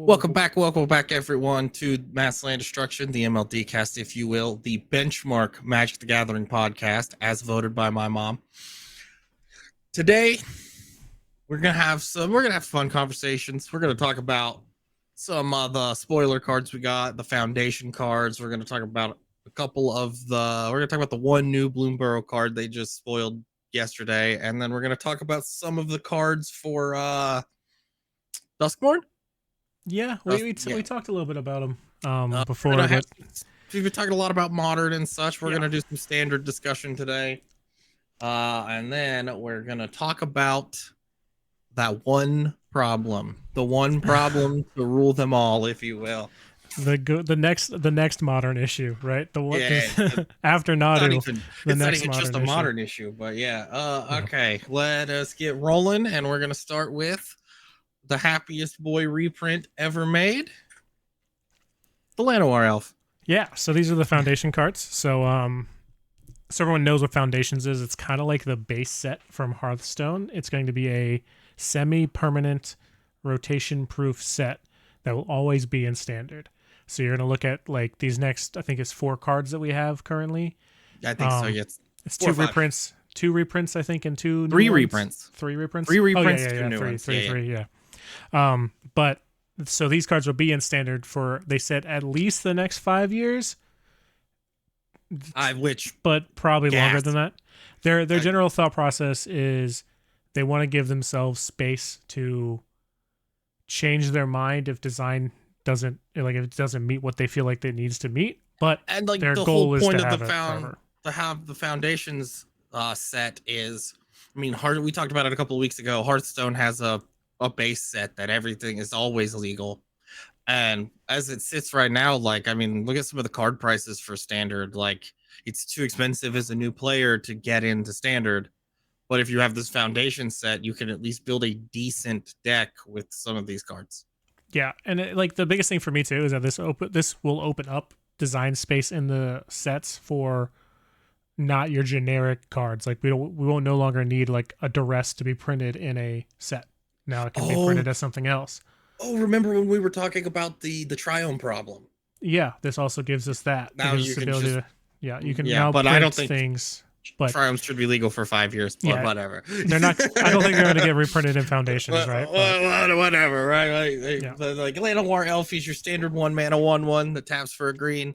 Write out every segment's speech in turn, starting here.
Welcome back, everyone, to Mass Land Destruction, the MLD cast, if you will, the benchmark Magic the Gathering podcast, as voted by my mom. Today, we're gonna have fun conversations. We're gonna talk about some of the spoiler cards we got, the foundation cards. We're gonna talk about the one new Bloomburrow card they just spoiled yesterday, and then we're gonna talk about some of the cards for Duskmourne. Yeah, we talked a little bit about them before. We've been talking a lot about modern and such. We're going to do some standard discussion today. And then we're going to talk about that one problem. The one problem to rule them all, if you will. The next modern issue, right? The one after Nadu. It's not even just a modern issue, but okay. Let us get rolling, and we're going to start with the happiest boy reprint ever made, the Llanowar Elf. Yeah, so these are the foundation cards. So everyone knows what foundations is. It's kind of like the base set from Hearthstone. It's going to be a semi-permanent rotation-proof set that will always be in standard. So you're going to look at like these next, I think it's 4 cards that we have currently. I think so. Yeah, it's 2 reprints. 2 reprints, I think, and 2 3 reprints. 3 reprints. 3 reprints. Oh, yeah, 2 new ones. Three. But so these cards will be in standard for, they said, at least the next 5 years. But probably longer than that. Their general thought process is they want to give themselves space to change their mind if design doesn't meet what they feel like it needs to meet. But and like their the goal whole is point to of have the foundations set is, I mean, we talked about it a couple of weeks ago. Hearthstone has a base set that everything is always legal, and as it sits right now, like, I mean, look at some of the card prices for standard. Like, it's too expensive as a new player to get into standard, but if you have this foundation set, you can at least build a decent deck with some of these cards. Yeah, and the biggest thing for me too is that this will open up design space in the sets for not your generic cards. Like, we won't no longer need like a duress to be printed in a set. Now it can be printed as something else. Oh, remember when we were talking about the Triome problem? Yeah, this also gives us that. Now you can now but print I don't think things. But Triomes should be legal for 5 years. But whatever. They're not. I don't think they're going to get reprinted in foundations, right? Whatever, right? Like Llanowar Elf is your standard 1-mana 1/1 that taps for a green.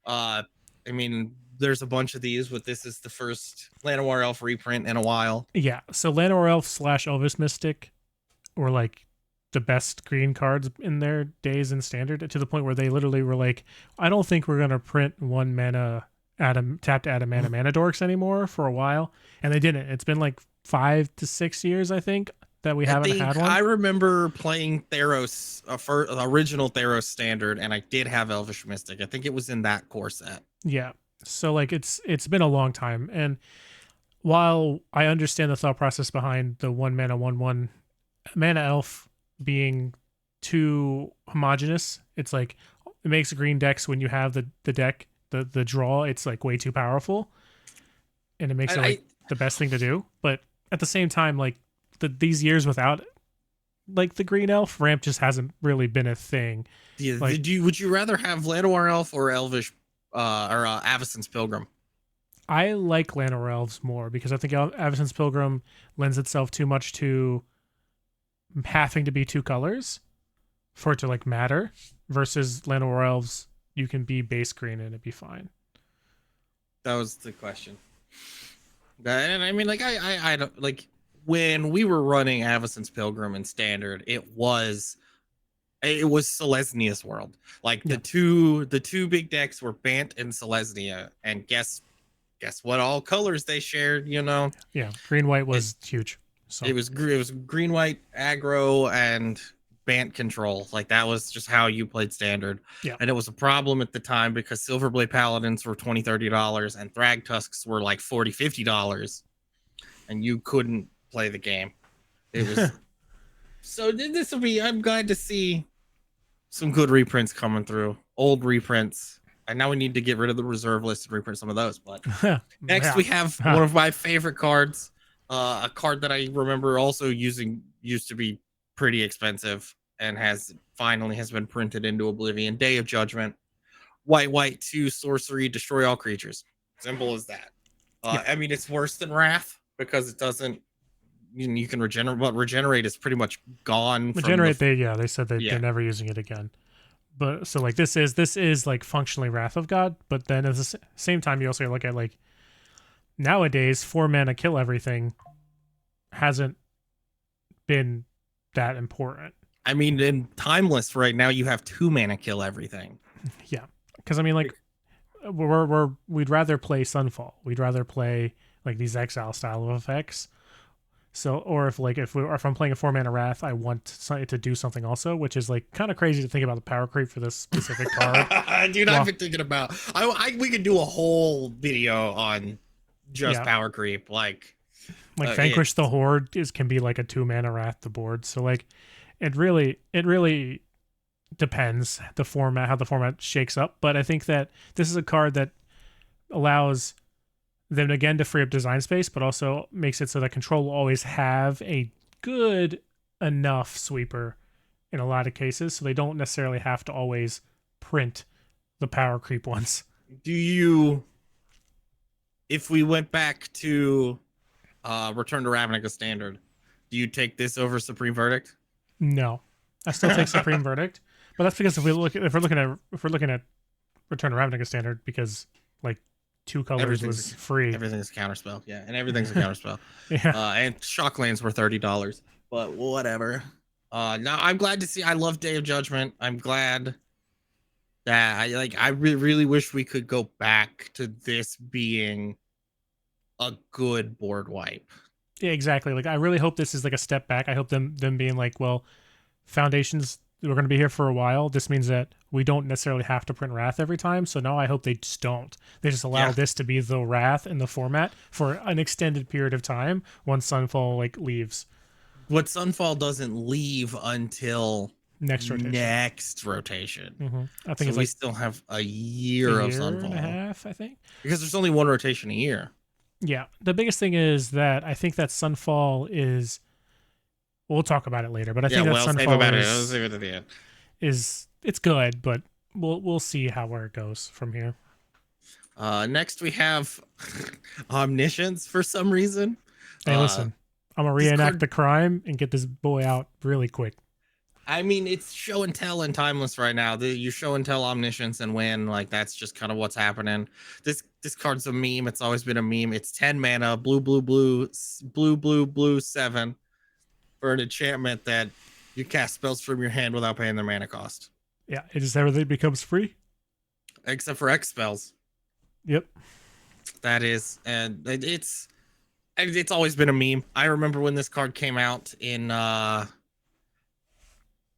I mean, there's a bunch of these, but this is the first Llanowar Elf reprint in a while. Yeah, so Llanowar Elf / Elvis Mystic were like the best green cards in their days in standard, to the point where they literally were like, I don't think we're going to print 1-mana tapped mana dorks anymore for a while, and they didn't. It's been like 5 to 6 years, I think, that we haven't had one. I remember playing Theros, original Theros standard, and I did have Elvish Mystic. I think it was in that core set. Yeah, so like it's been a long time, and while I understand the thought process behind the 1-mana 1/1 mana elf being too homogenous, it's like it makes green decks, when you have the deck, the draw, it's like way too powerful, and it makes it the best thing to do. But at the same time, like these years without like the green elf ramp just hasn't really been a thing. Yeah, would you rather have Llanowar Elf or Elvish or Avacyn's Pilgrim? I like Llanowar Elves more, because I think Avacyn's Pilgrim lends itself too much to having to be 2 colors for it to like matter, versus Llanowar Elves, you can be base green and it'd be fine. That was the question. And I mean, like, I don't, like, when we were running Avacyn's Pilgrim in standard, it was Selesnia's world. Like, the two big decks were Bant and Selesnia, and guess what all colors they shared, you know? Yeah, green white was huge. So it was green white aggro and Bant control. Like, that was just how you played standard. Yeah. And it was a problem at the time because Silverblade Paladins were $20-$30 and Thrag Tusks were like $40-$50, and you couldn't play the game. It was so this will be, I'm glad to see some good reprints coming through. Old reprints. And now we need to get rid of the reserve list and reprint some of those. But next we have one of my favorite cards. A card that I remember also used to be pretty expensive and has finally has been printed into Oblivion. Day of Judgment, white, 2 sorcery, destroy all creatures. Simple as that. Yeah. I mean, it's worse than Wrath because it doesn't. You can regenerate, but regenerate is pretty much gone. Regenerate, they said Yeah. they're never using it again. But so like this is like functionally Wrath of God, but then at the same time you also look at like nowadays 4 mana kill everything hasn't been that important. I mean, in Timeless right now, you have 2 mana kill everything. Yeah, because I mean, like, we'd rather play Sunfall. We'd rather play like these exile style of effects. So, or if I'm playing a 4 mana Wrath, I want it to do something also, which is like kind of crazy to think about the power creep for this specific card. Dude, I've been thinking about. We could do a whole video on just power creep, like Vanquish the Horde can be like a 2 mana Wrath to board. So like, it really depends how the format shakes up. But I think that this is a card that allows them again to free up design space, but also makes it so that control will always have a good enough sweeper in a lot of cases, so they don't necessarily have to always print the power creep ones. If we went back to Return to Ravnica Standard, do you take this over Supreme Verdict? No, I still take Supreme Verdict, but that's because if we're looking at Return to Ravnica Standard, because like 2 colors was free. Everything's a counterspell, yeah, and everything's a counterspell. Yeah, and Shocklands were $30, but whatever. No, I'm glad to see. I love Day of Judgment. I'm glad that I really wish we could go back to this being a good board wipe. Yeah, exactly. Like I really hope this is like a step back. I hope them being like, well, Foundations, we're going to be here for a while. This means that we don't necessarily have to print Wrath every time. So now I hope they just don't. They just allow this to be the Wrath in the format for an extended period of time once Sunfall like leaves. What Sunfall doesn't leave until next rotation. Mm-hmm. I think we still have a year of Sunfall. And a half, I think. Because there's only 1 rotation a year. Yeah. The biggest thing is that I think that Sunfall is... We'll talk about it later, but I think that Sunfall is it's good, but we'll see where it goes from here. Next we have Omniscience for some reason. Hey, listen, I'm gonna reenact the crime and get this boy out really quick. I mean, it's show and tell in Timeless right now. You show and tell Omniscience and win. Like that's just kind of what's happening. This card's a meme. It's always been a meme. It's 10 mana, blue 7. For an enchantment that you cast spells from your hand without paying their mana cost. Yeah, it just everything becomes free. Except for X spells. Yep. That is, and it's always been a meme. I remember when this card came out in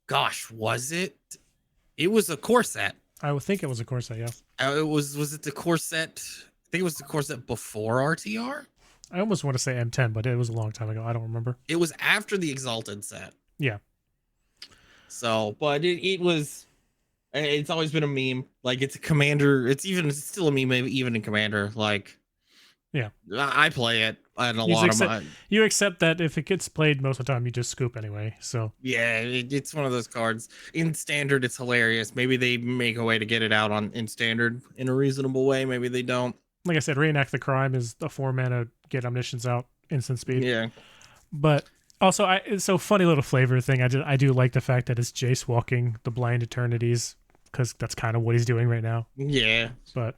was it? It was a core set. I would think it was a core set, yeah. Was it the core set? I think it was the core set before RTR. I almost want to say M10, but it was a long time ago. I don't remember. It was after the Exalted set. Yeah. So, but it was. It's always been a meme. Like it's a Commander. It's still a meme, maybe even in Commander. Like, yeah, I play it and you accept that if it gets played most of the time, you just scoop anyway. So yeah, it's one of those cards. In Standard, it's hilarious. Maybe they make a way to get it out in Standard in a reasonable way. Maybe they don't. Like I said, Reenact the Crime is a 4 mana get Omniscience out instant speed. Yeah. But also, so funny little flavor thing. I do like the fact that it's Jace walking the Blind Eternities because that's kind of what he's doing right now. Yeah. But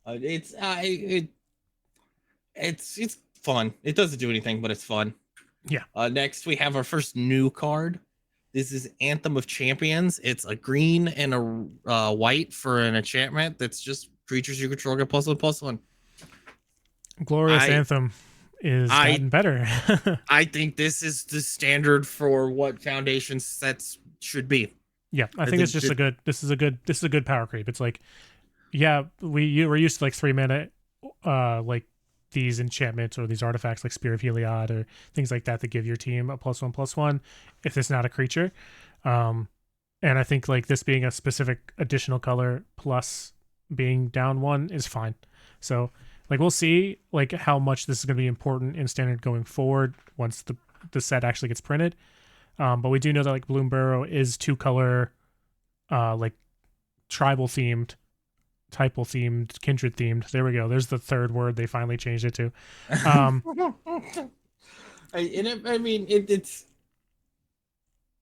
it's fun. It doesn't do anything, but it's fun. Yeah. Next, we have our first new card. This is Anthem of Champions. It's a green and a white for an enchantment that's just creatures you control get +1/+1. Glorious Anthem is gotten better. I think this is the standard for what Foundation sets should be. Yeah, I think it's just this is a good power creep. It's like, yeah, we're used to like 3 mana like these enchantments or these artifacts like Spear of Heliod or things like that give your team a +1/+1 if it's not a creature. And I think like this being a specific additional color plus being down 1 is fine. So like we'll see like how much this is going to be important in Standard going forward once the set actually gets printed. But we do know that like Bloomburrow is 2-color, like tribal themed, typal themed, kindred themed. There we go. There's the third word they finally changed it to. Um, it's.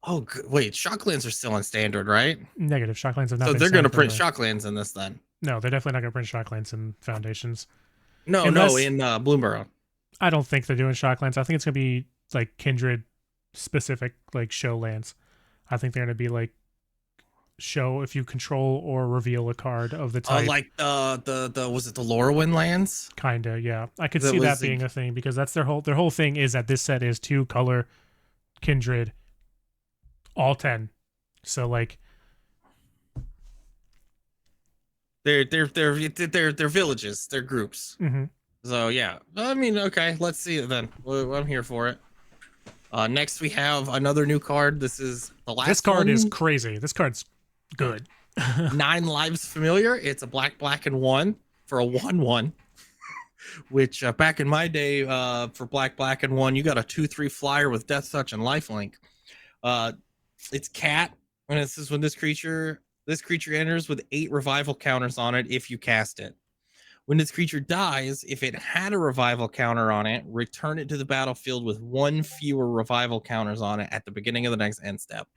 Oh, wait, Shocklands are still on standard, right? Negative. Shocklands have not So been they're going to standard, print right? Shocklands in this then. No, they're definitely not going to print Shocklands in Foundations. No, Unless, in Bloomburrow. I don't think they're doing Shocklands. I think it's going to be like kindred specific, like show lands. I think they're going to be like show if you control or reveal a card of the type. Like the was it the Lorwyn lands? Kinda, yeah. I could That see that was being a thing because that's their whole thing is that this set is 2-color kindred, all 10. So like they're villages, they're groups. mhm. So yeah, I mean, okay, let's see it then. Well, I'm here for it. Next we have another new card. This is the last. This card one. is crazy. This card's good. 9 lives familiar. It's a black and 1 for a 1/1. Which back in my day, for black and 1, you got a 2/3 flyer with Death Touch and Lifelink. It's cat, and it says when this creature enters with 8 revival counters on it if you cast it. When this creature dies, if it had a revival counter on it, return it to the battlefield with 1 fewer revival counters on it at the beginning of the next end step.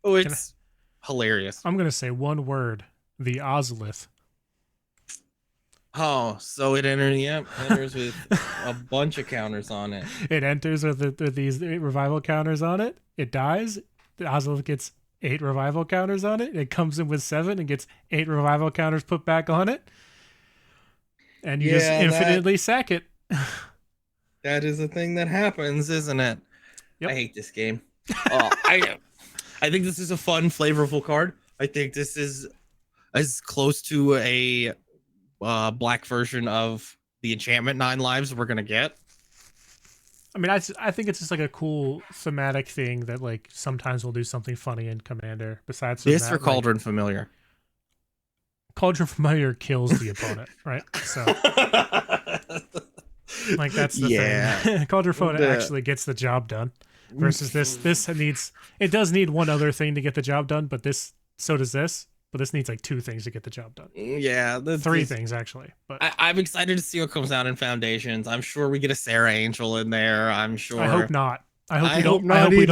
Oh, it's hilarious. I'm gonna say one word: the Ozolith. Oh, so it enters with a bunch of counters on it. It enters with these 8 revival counters on it. It dies. The Ozolith gets 8 revival counters on it. It comes in with 7 and gets 8 revival counters put back on it. And you just infinitely sack it. That is a thing that happens, isn't it? Yep. I hate this game. I think this is a fun, flavorful card. I think this is as close to a black version of the enchantment 9 lives we're gonna get. I mean, I think it's just like a cool thematic thing that like sometimes we'll do something funny in Commander. Besides this that, or Cauldron Familiar. Cauldron Familiar kills the opponent, right? So like that's the thing. Cauldron Familiar actually gets the job done. Versus this does need one other thing to get the job done, but so does this. But this needs like 2 things to get the job done. Yeah, 3 things actually. But I'm excited to see what comes out in Foundations. I'm sure we get a Sarah Angel in there. I'm sure. I hope not. I hope we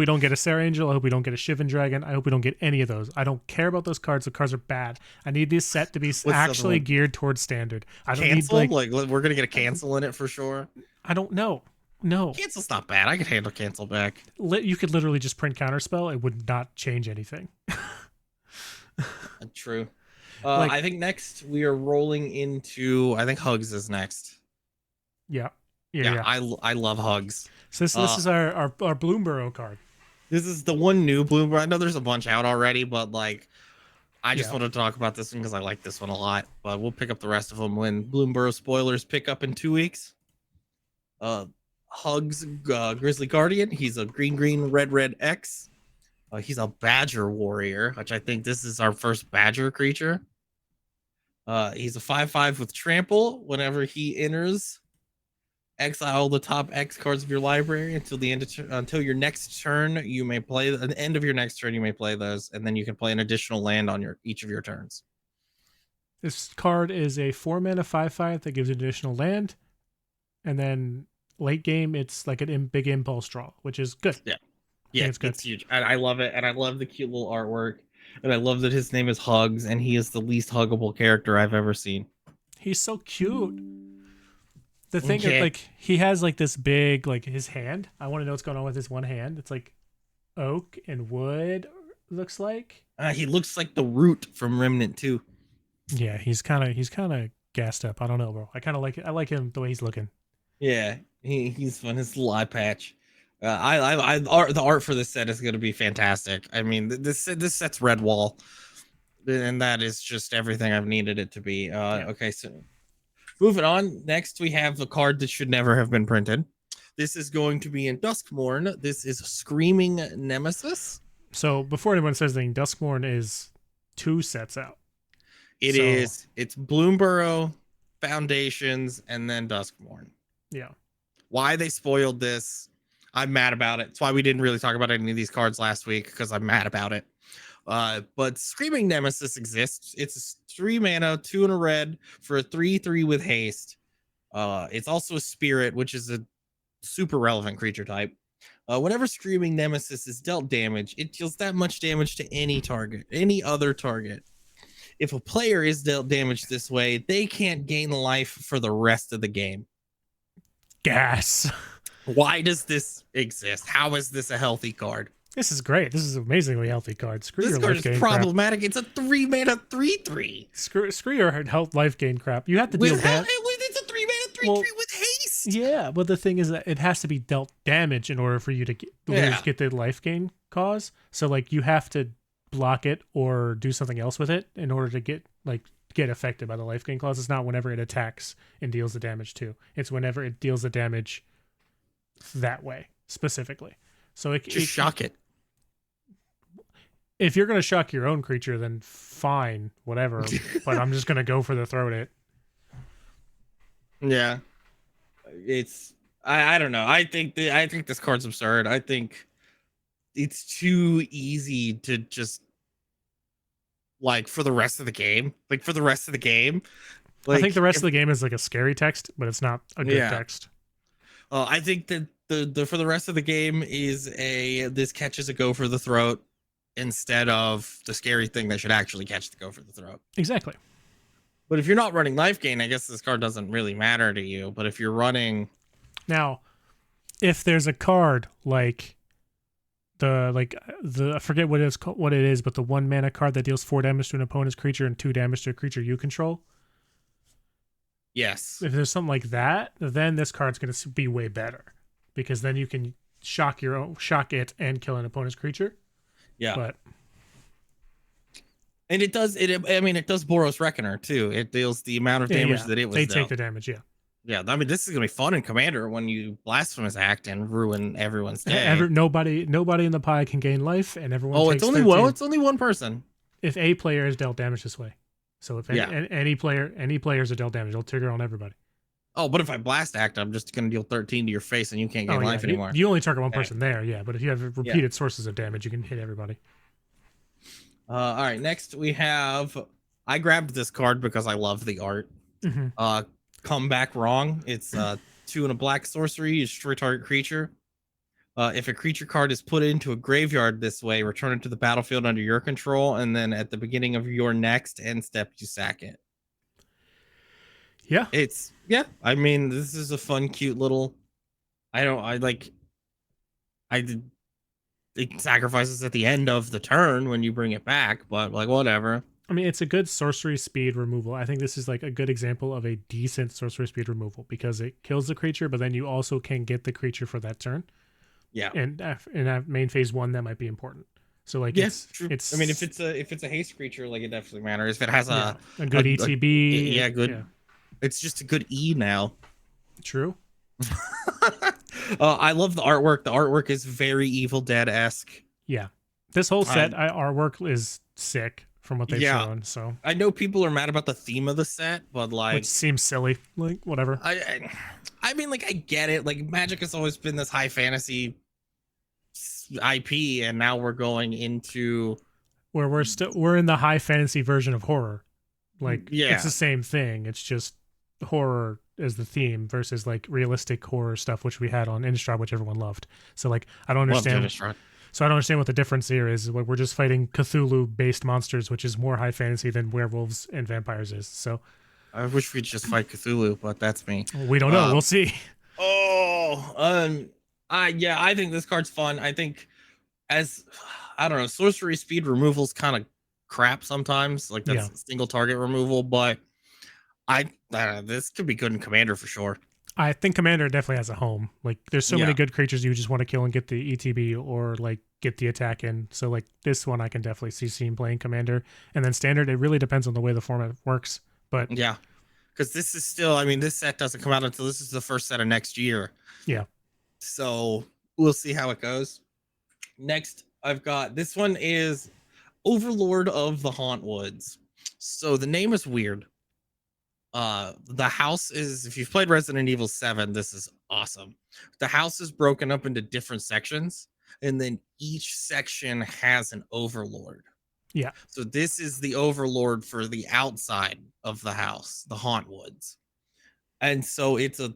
don't get a Sarah Angel. I hope we don't get a Shivan Dragon. I hope we don't get any of those. I don't care about those cards. The cards are bad. I need this set to be actually geared towards standard. I don't cancel? need like we're gonna get a cancel in it for sure. I don't know. No, cancel's not bad. I could handle cancel back. You could literally just print counterspell. It would not change anything. True. I think next we are rolling into. I think Hugs is next. Yeah. I love Hugs. So this is our Bloomburrow card. This is the one new Bloomburrow. I know there's a bunch out already, but like, I just wanted to talk about this one because I like this one a lot. But we'll pick up the rest of them when Bloomburrow spoilers pick up in 2 weeks. Hugs Grizzly Guardian. He's a green red X. He's a Badger Warrior, which I think this is our first Badger creature. He's a 5/5 with Trample. Whenever he enters, exile the top X cards of your library until your next turn. You may play at the end of your next turn. You may play those, and then you can play an additional land on each of your turns. This card is a 4-mana 5/5 that gives an additional land, and then late game it's like a big impulse draw, which is good. Yeah, it's huge. And I love it, and I love the cute little artwork, and I love that his name is Hugs, and he is the least huggable character I've ever seen. He's so cute. The thing is, like, he has like this big, like his hand. I want to know what's going on with his one hand. It's like oak and wood. Looks like he looks like the Root from Remnant 2. Yeah, he's kind of gassed up. I don't know, bro. I kind of like it. I like him the way he's looking. Yeah, he's fun. His little eye patch. The art for this set is going to be fantastic. I mean, this set's red wall, and that is just everything I've needed it to be. Okay, so moving on. Next, we have the card that should never have been printed. This is going to be in Duskmourne. This is Screaming Nemesis. So before anyone says anything, Duskmourne is 2 sets out. It's Bloomburrow, Foundations, and then Duskmourne. Yeah. Why they spoiled this, I'm mad about it. That's why we didn't really talk about any of these cards last week, because I'm mad about it. But Screaming Nemesis exists. It's a 3 mana, 2 and a red for a 3/3 with haste. It's also a spirit, which is a super relevant creature type. Whenever Screaming Nemesis is dealt damage, it deals that much damage to any target, any other target. If a player is dealt damage this way, they can't gain life for the rest of the game. Gas. Why does this exist? How is this a healthy card? This is great. This is an amazingly healthy card. Screw This your card life is gain problematic. crap. It's a 3 mana 3/3. Screw your health life gain crap. You have to deal damage. It's a 3 mana 3/3 with haste. Yeah, but the thing is that it has to be dealt damage in order for you to get the life gain cause. So like you have to block it or do something else with it in order to get affected by the life gain clause. It's not whenever it attacks and deals the damage too. It's whenever it deals the damage that way specifically. So Just shock it. If you're gonna shock your own creature, then fine, whatever. But I'm just gonna go for the throat it. Yeah, it's I don't know. I think this card's absurd. I think it's too easy to just like for the rest of the game. Like for the rest of the game. Like, I think the rest of the game is like a scary text, but it's not a good text. I think that the for the rest of the game is this catches a go for the throat instead of the scary thing that should actually catch the go for the throat. Exactly. But if you're not running life gain, I guess this card doesn't really matter to you. But if you're running, now, if there's a card like I forget what it is, but the 1 mana card that deals 4 damage to an opponent's creature and 2 damage to a creature you control. Yes. If there's something like that, then this card's going to be way better because then you can shock it and kill an opponent's creature. Yeah. But and it does Boros Reckoner too. It deals the amount of damage that it was. They take the damage, yeah. Yeah, I mean this is gonna be fun in Commander when you Blasphemous Act and ruin everyone's day. Nobody in the pie can gain life, and everyone. Oh, takes it's only 13. one. It's only one person. If a player is dealt damage this way, so if any players are dealt damage, it'll trigger on everybody. Oh, but if I Blast Act, I'm just gonna deal 13 to your face, and you can't gain life anymore. You only target one person there, yeah. But if you have repeated sources of damage, you can hit everybody. All right, next we have. I grabbed this card because I love the art. Mm-hmm. Come Back Wrong. It's 2 and a black sorcery. You destroy target creature. If a creature card is put into a graveyard this way, return it to the battlefield under your control, and then at the beginning of your next end step, you sack it. Yeah, I mean, this is a fun, cute little. It sacrifices at the end of the turn when you bring it back, but like whatever. I mean, it's a good sorcery speed removal. I think this is like a good example of a decent sorcery speed removal because it kills the creature, but then you also can get the creature for that turn. Yeah, and in that main phase 1, that might be important. So like, yes, true. I mean, if it's a haste creature, like it definitely matters. If it has a good ETB, good. Yeah. It's just a good E now. True. I love the artwork. The artwork is very Evil Dead-esque. Yeah, this whole set artwork is sick. From what they've shown, so I know people are mad about the theme of the set, but like, which seems silly, like whatever. I mean, like I get it. Like Magic has always been this high fantasy IP, and now we're going into where we're in the high fantasy version of horror. Like, it's the same thing. It's just horror as the theme versus like realistic horror stuff, which we had on Innistrad, which everyone loved. So like, I don't understand. So I don't understand what the difference here is. We're just fighting Cthulhu-based monsters, which is more high fantasy than werewolves and vampires is. So I wish we'd just fight Cthulhu, but that's me. We don't know. We'll see. I think this card's fun. I think I don't know, sorcery speed removal's kind of crap sometimes. Like that's single target removal, but this could be good in Commander for sure. I think Commander definitely has a home. Like, there's so many good creatures you just want to kill and get the ETB or like get the attack in. So like this one, I can definitely see playing Commander. And then Standard, it really depends on the way the format works. But yeah, because this is still. I mean, this set doesn't come out until this is the first set of next year. Yeah. So we'll see how it goes. Next, I've got this one is Overlord of the Hauntwoods. So the name is weird. The house is, if you've played Resident Evil 7, this is awesome. The house is broken up into different sections, and then each section has an overlord. Yeah. So this is the overlord for the outside of the house, the haunt woods. And so it's a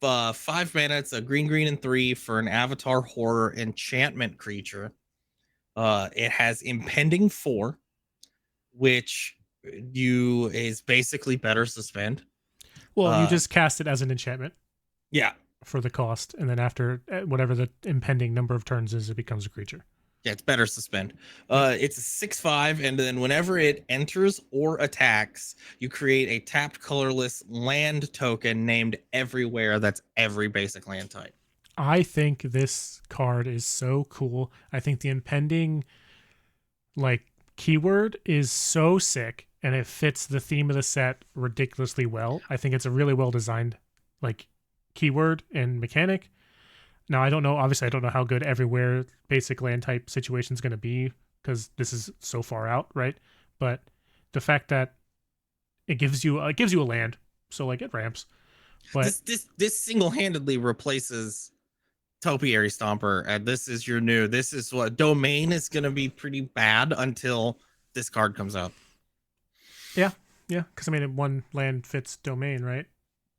5 mana, it's a green, and 3 for an avatar horror enchantment creature. It has impending 4, which you is basically better suspend. Well, you just cast it as an enchantment Yeah. for the cost, and then after whatever the impending number of turns is, it becomes a creature. Yeah, it's better suspend. It's a 6/5, and then whenever it enters or attacks, you create a tapped colorless land token named Everywhere. That's every basic land type. I think this card is so cool. I think the impending like keyword is so sick, and it fits the theme of the set ridiculously well. I think it's a really well designed like keyword and mechanic. Now I don't know. Obviously, I don't know how good everywhere basic land type situation is going to be because this is so far out, right? But the fact that it gives you a land, so like it ramps. But this single-handedly replaces Topiary Stomper, and this is your new. This is what domain is going to be pretty bad until this card comes out. Yeah, because I mean, one land fits domain, right?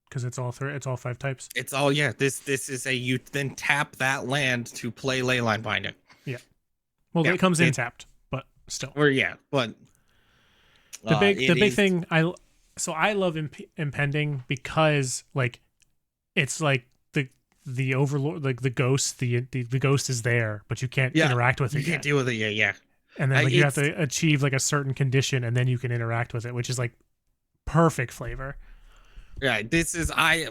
Because it's all five types. It's all This is a you then tap that land to play Leyline Binding. Yeah. Well, it comes in tapped, but still. Or but the big thing I love impending because like it's like the overlord, like the ghost, the ghost is there, but you can't interact with it. You can't deal with it. Yeah. And then you have to achieve like a certain condition, and then you can interact with it, which is like perfect flavor. Yeah, this is I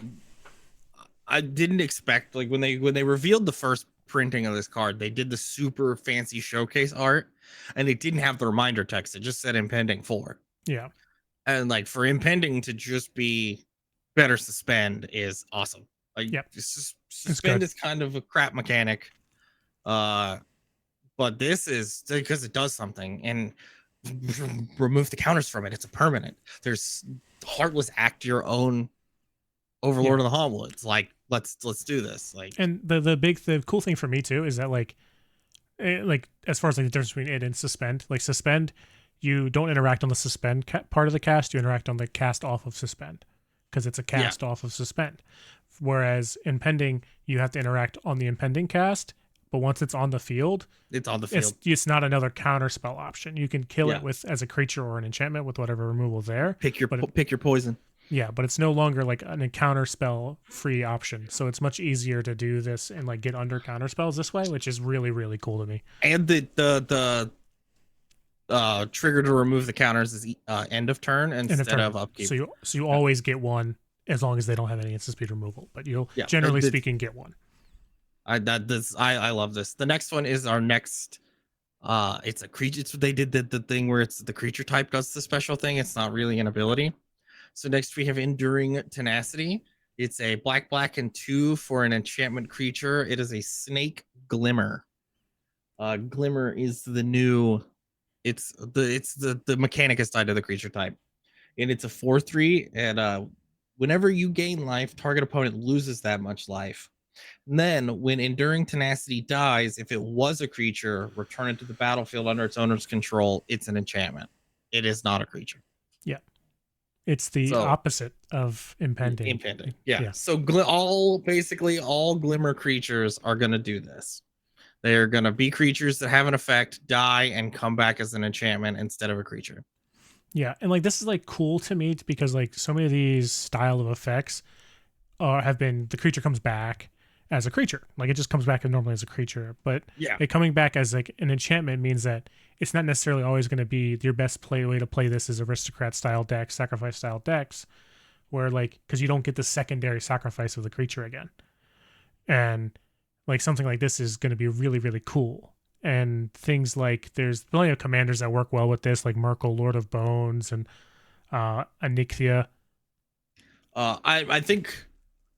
didn't expect, like when they revealed the first printing of this card, they did the super fancy showcase art, and they didn't have the reminder text. It just said impending 4. Yeah. And like for impending to just be better suspend is awesome. Like suspend is kind of a crap mechanic. But this is because it does something, and remove the counters from it. It's a permanent. There's Heartless Act your own Overlord of the Hauntwoods. Like let's do this. Like, and the cool thing for me too is that like as far as like the difference between it and suspend, like suspend, you don't interact on the suspend part of the cast. You interact on the cast off of suspend because it's a cast off of suspend. Whereas impending, you have to interact on the impending cast. But once it's on the field, it's not another counter spell option. You can kill it with as a creature or an enchantment with whatever removal there. Pick your poison. Yeah, but it's no longer like an counter spell free option. So it's much easier to do this and like get under counter spells this way, which is really, really cool to me. And the trigger to remove the counters is end of turn instead of upkeep. So you always get one as long as they don't have any instant speed removal. But you'll generally speaking get one. I love this. The next one is our next. It's a creature. They did the thing where it's the creature type does the special thing. It's not really an ability. So next we have Enduring Tenacity. It's a black and 2 for an enchantment creature. It is a Snake Glimmer. Glimmer is the new. It's the Mechanicus side of the creature type, and it's a 4/3. And whenever you gain life, target opponent loses that much life. And then when Enduring Tenacity dies, if it was a creature, return it to the battlefield under its owner's control. It's an enchantment. It is not a creature. Yeah. It's the opposite of impending. Impending. Yeah. So basically all Glimmer creatures are going to do this. They're going to be creatures that have an effect, die, and come back as an enchantment instead of a creature. Yeah. And like this is like cool to me because like so many of these style of effects have been the creature comes back as a creature. Like it just comes back normally as a creature. But it coming back as like an enchantment means that it's not necessarily always going to be your best way to play this as aristocrat style decks, sacrifice style decks, where like because you don't get the secondary sacrifice of the creature again. And like something like this is going to be really, really cool. And things like there's plenty of commanders that work well with this, like Merkel, Lord of Bones, and Onyxia. I think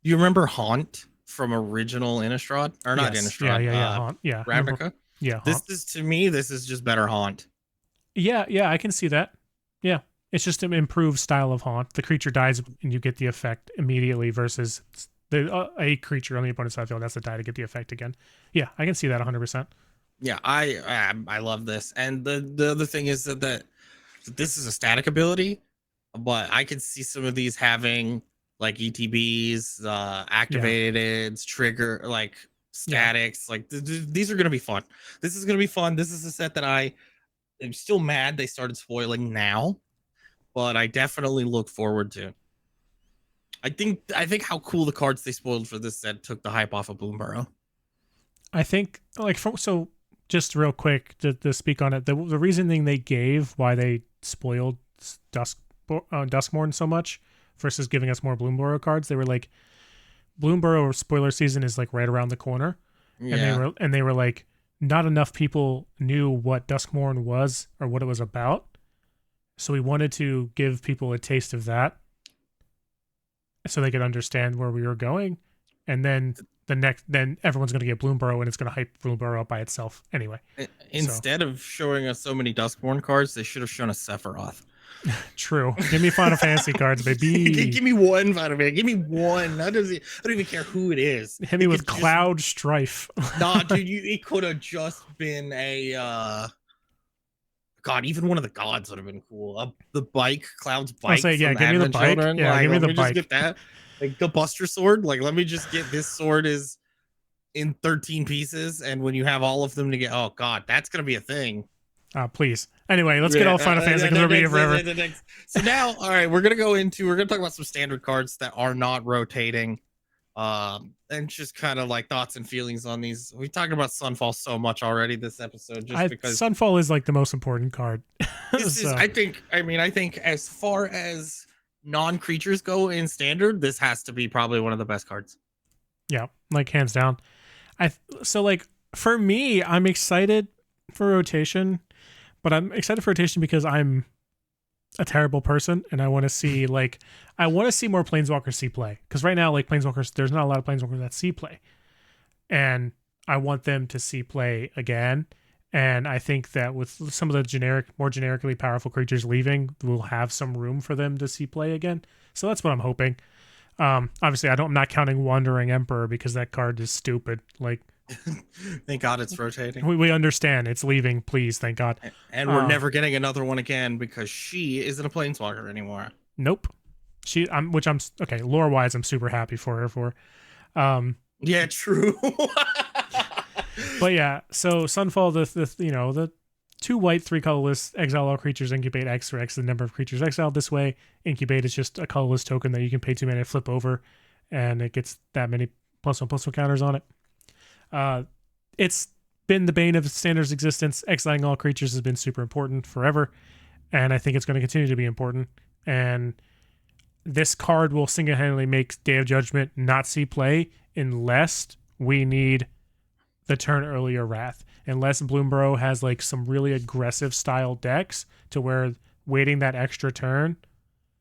you remember Haunt from original Innistrad, or not Innistrad? Haunt. Yeah, Ravnica. Yeah, this is to me. This is just better Haunt. Yeah, I can see that. Yeah, it's just an improved style of Haunt. The creature dies and you get the effect immediately versus a creature on the opponent's battlefield has to die to get the effect again. Yeah, I can see that 100%. Yeah, I love this. And the other thing is that this is a static ability, but I could see some of these having like ETBs, activated, trigger, like statics. Like these are gonna be fun. This is gonna be fun. This is a set that I am still mad they started spoiling now, but I definitely look forward to. I think how cool the cards they spoiled for this set took the hype off of Bloomburrow. I think like so just real quick to speak on it, the reasoning they gave why they spoiled Duskmourne so much versus giving us more Bloomburrow cards, they were like, Bloomburrow spoiler season is like right around the corner, Yeah. and they were like, not enough people knew what Duskmourne was or what it was about, so we wanted to give people a taste of that so they could understand where we were going, and then then everyone's going to get Bloomburrow and it's going to hype Bloomburrow up by itself anyway. Instead of showing us so many Duskborn cards, they should have shown us Sephiroth. True. Give me Final Fantasy cards, baby. Give me one Final Fantasy. Give me one. I don't even care who it is. Hit me with Cloud Strife. Nah, dude, it could have just been a God, even one of the gods would have been cool. The bike, Cloud's bike. I'll say, yeah, give me the bike. Children. Yeah, like, give me the bike. Just get that. Like the Buster Sword. Like, let me just get this sword is in 13 pieces, and when you have all of them to get, oh God, that's gonna be a thing. Please. Anyway, let's get all Final Fantasy because we'll be here forever. So now, all right, we're gonna talk about some standard cards that are not rotating. And just kind of like thoughts and feelings on these. We talked about Sunfall so much already this episode, just because Sunfall is like the most important card. This is, I think as far as non-creatures go in standard, this has to be probably one of the best cards. Yeah, like hands down. So like for me, I'm excited for rotation, but I'm excited for rotation because I'm a terrible person and I want to see more Planeswalkers see play, because right now like Planeswalkers, there's not a lot of Planeswalkers that see play, and I want them to see play again. And I think that with some of the more generically powerful creatures leaving, we'll have some room for them to see play again. So that's what I'm hoping. Obviously I'm not counting Wandering Emperor because that card is stupid. Like, thank God it's rotating. We understand it's leaving, please, thank God. And we're never getting another one again because she isn't a Planeswalker anymore. Nope. Okay, lore wise I'm super happy for her. Yeah, true. But yeah, so Sunfall, the 2 white, 3 colorless, exile all creatures, incubate X for X the number of creatures exiled. This way, incubate is just a colorless token that you can pay 2 mana and flip over, and it gets that many +1/+1 counters on it. It's been the bane of Standard's existence. Exiling all creatures has been super important forever, and I think it's going to continue to be important. And this card will single-handedly make Day of Judgment not see play unless we need the turn earlier Wrath. Unless Bloomburrow has like some really aggressive style decks to where waiting that extra turn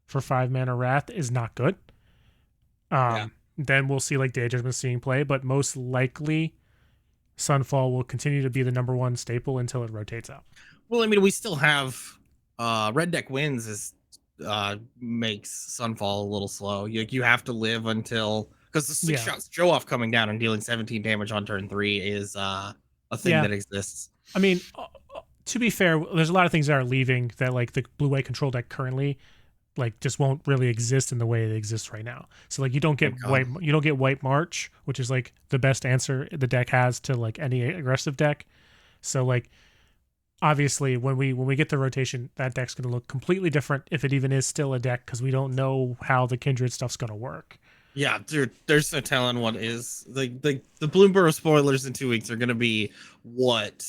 for 5 mana Wrath is not good. Then we'll see like Day of Judgment seeing play, but most likely Sunfall will continue to be the number 1 staple until it rotates out. Well, I mean, we still have Red Deck Wins makes Sunfall a little slow. You have to live until, because the 6 shots show off coming down and dealing 17 damage on turn 3 is a thing that exists. I mean, to be fair, there's a lot of things that are leaving that like the blue-white control deck currently like just won't really exist in the way it exists right now. So like you don't get White March, which is like the best answer the deck has to like any aggressive deck. So like obviously when we get the rotation, that deck's going to look completely different if it even is still a deck, because we don't know how the Kindred stuff's going to work. Yeah, dude, there's no telling what is the Bloomburrow spoilers in 2 weeks are going to be what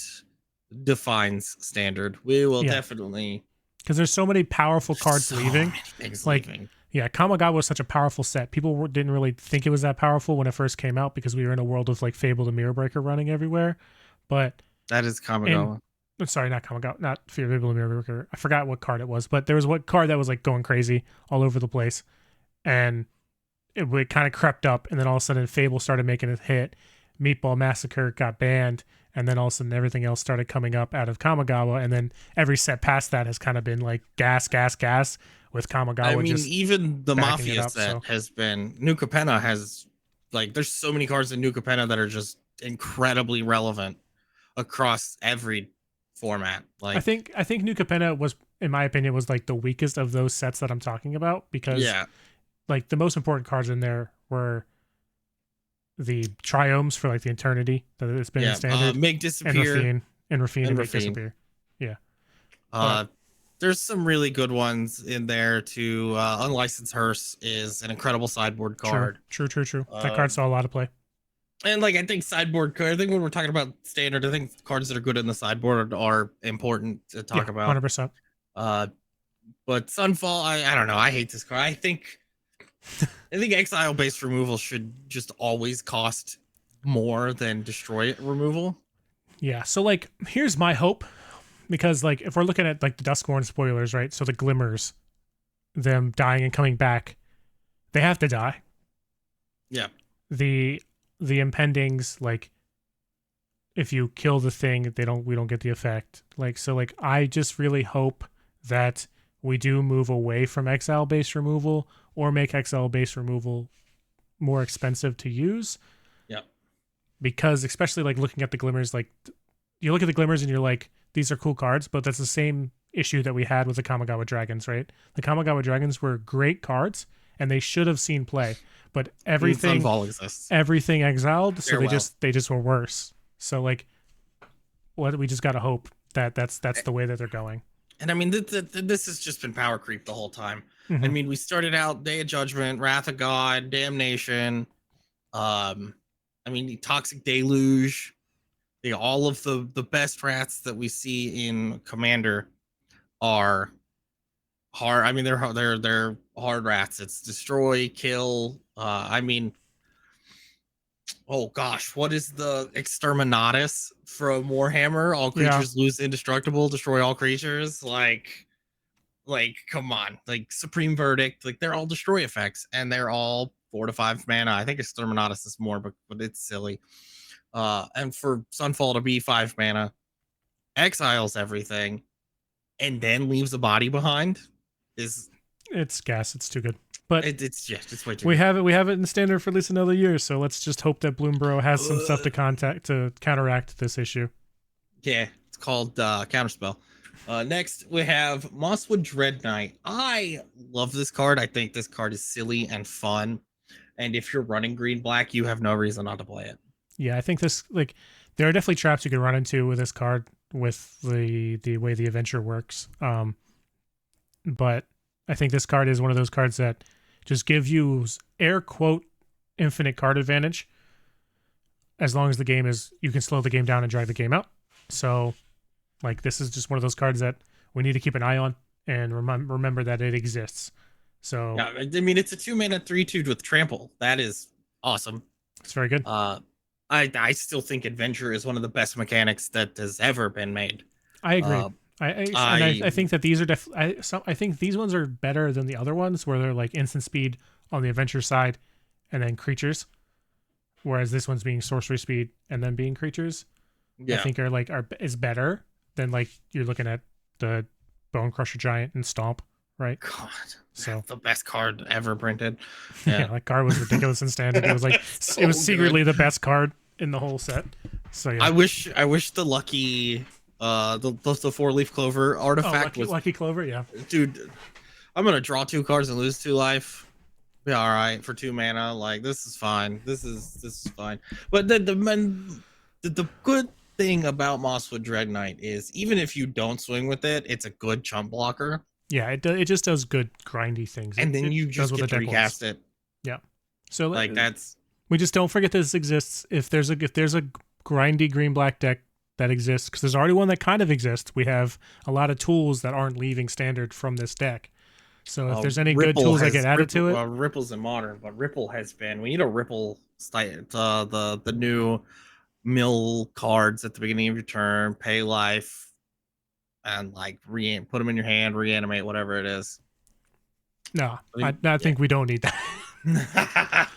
defines Standard. We will definitely, because there's so many powerful cards leaving. Yeah, Kamigawa was such a powerful set. People didn't really think it was that powerful when it first came out because we were in a world of like Fable the Mirror Breaker running everywhere. But that is Kamigawa. Sorry, not Kamigawa, not Fable the Mirror Breaker. I forgot what card it was, but there was one card that was like going crazy all over the place, and it kind of crept up, and then all of a sudden Fable started making a hit. Meatball Massacre got banned, and then all of a sudden everything else started coming up out of Kamigawa, and then every set past that has kind of been like gas with Kamigawa. I mean, even the Mafia set has been, New Capenna has like there's so many cards in New Capenna that are just incredibly relevant across every format. I Like, think New Capenna was, in my opinion, was like the weakest of those sets that I'm talking about, because yeah, like the most important cards in there were the triomes for like the eternity that it's been in yeah. standard, Make and disappear Rafine and to make Rafine. disappear. Yeah, Uh, but there's some really good ones in there too. Unlicensed Hearse is an incredible sideboard true, card. true, true, true. That Uh, card saw a lot of play. and like I think sideboard card. I think when we're talking about standard, I think cards that are good in the sideboard are important to Yeah, talk about. 100%. Uh, but Sunfall, I don't know. I hate this card. I think exile based removal should just always cost more than destroy it removal. Yeah, so like here's my hope, because like if we're looking at like the Duskmourne spoilers, right? So the Glimmers, them dying and coming back, they have to die. Yeah. The impendings, like if you kill the thing, we don't get the effect. Like, so like I just really hope that we do move away from exile based removal, or make exile based removal more expensive to use. Yeah. Because especially like looking at the Glimmers, like you look at the Glimmers and you're like, these are cool cards, but that's the same issue that we had with the Kamigawa Dragons, right? The Kamigawa Dragons were great cards and they should have seen play, but Sunfall exists. everything exiled, so Farewell. they just were worse. So like, what we just gotta hope that that's the way that they're going. And I mean, this has just been power creep the whole time. Mhm. I mean, we started out Day of Judgment, Wrath of God, Damnation. I mean, Toxic Deluge. All of the best rats that we see in Commander are hard. I mean, they're hard rats. It's destroy, kill. I mean, oh gosh, what is the Exterminatus from Warhammer? All creatures lose indestructible, destroy all creatures. Like, come on, like Supreme Verdict. Like, they're all destroy effects, and they're all 4 to 5 mana. I think Exterminatus is more, but it's silly. And for Sunfall to be 5 mana, exiles everything, and then leaves a body behind It's gas. It's too good. But it's way too we good. have it in standard for at least another year. So let's just hope that Bloomburrow has some stuff to counteract this issue. Yeah, it's called Counterspell. Next, we have Mosswood Dread Knight. I love this card. I think this card is silly and fun. And if you're running green black, you have no reason not to play it. Yeah, I think this, like, there are definitely traps you can run into with this card with the way the adventure works. But I think this card is one of those cards that just give you air quote infinite card advantage, as long as the game is, you can slow the game down and drag the game out. So like, this is just one of those cards that we need to keep an eye on and remember that it exists. So yeah, I mean, it's a 2 mana 3/2 with trample. That is awesome. it's very good. I still think adventure is one of the best mechanics that has ever been made. I agree. I think that these are I think these ones are better than the other ones, where they're like instant speed on the adventure side and then creatures, whereas this one's being sorcery speed and then being creatures. Yeah. I think is better than like you're looking at the Bone Crusher Giant and Stomp, right? God, So the best card ever printed. yeah, that card was ridiculous in standard. It was like So it was secretly good. the best card in the whole set. So yeah. I wish the lucky the 4-leaf clover artifact was Lucky Clover, yeah. dude. I'm gonna draw 2 cards and lose 2 life. Be all right for 2 mana. Like, this is fine. This is fine. But the good thing about Mosswood Dread Knight is, even if you don't swing with it, it's a good chump blocker. Yeah, it just does good grindy things. And then you just get to recast it. Yeah. So like, that's we just don't forget this exists. If there's a grindy green black deck that exists, because there's already one that kind of exists, we have a lot of tools that aren't leaving standard from this deck. So if there's any good tools that get added to it, Ripple's in modern, but Ripple has been. We need a Ripple the new mill cards at the beginning of your turn, pay life, and like put them in your hand, reanimate, whatever it is. No, I think we don't need that.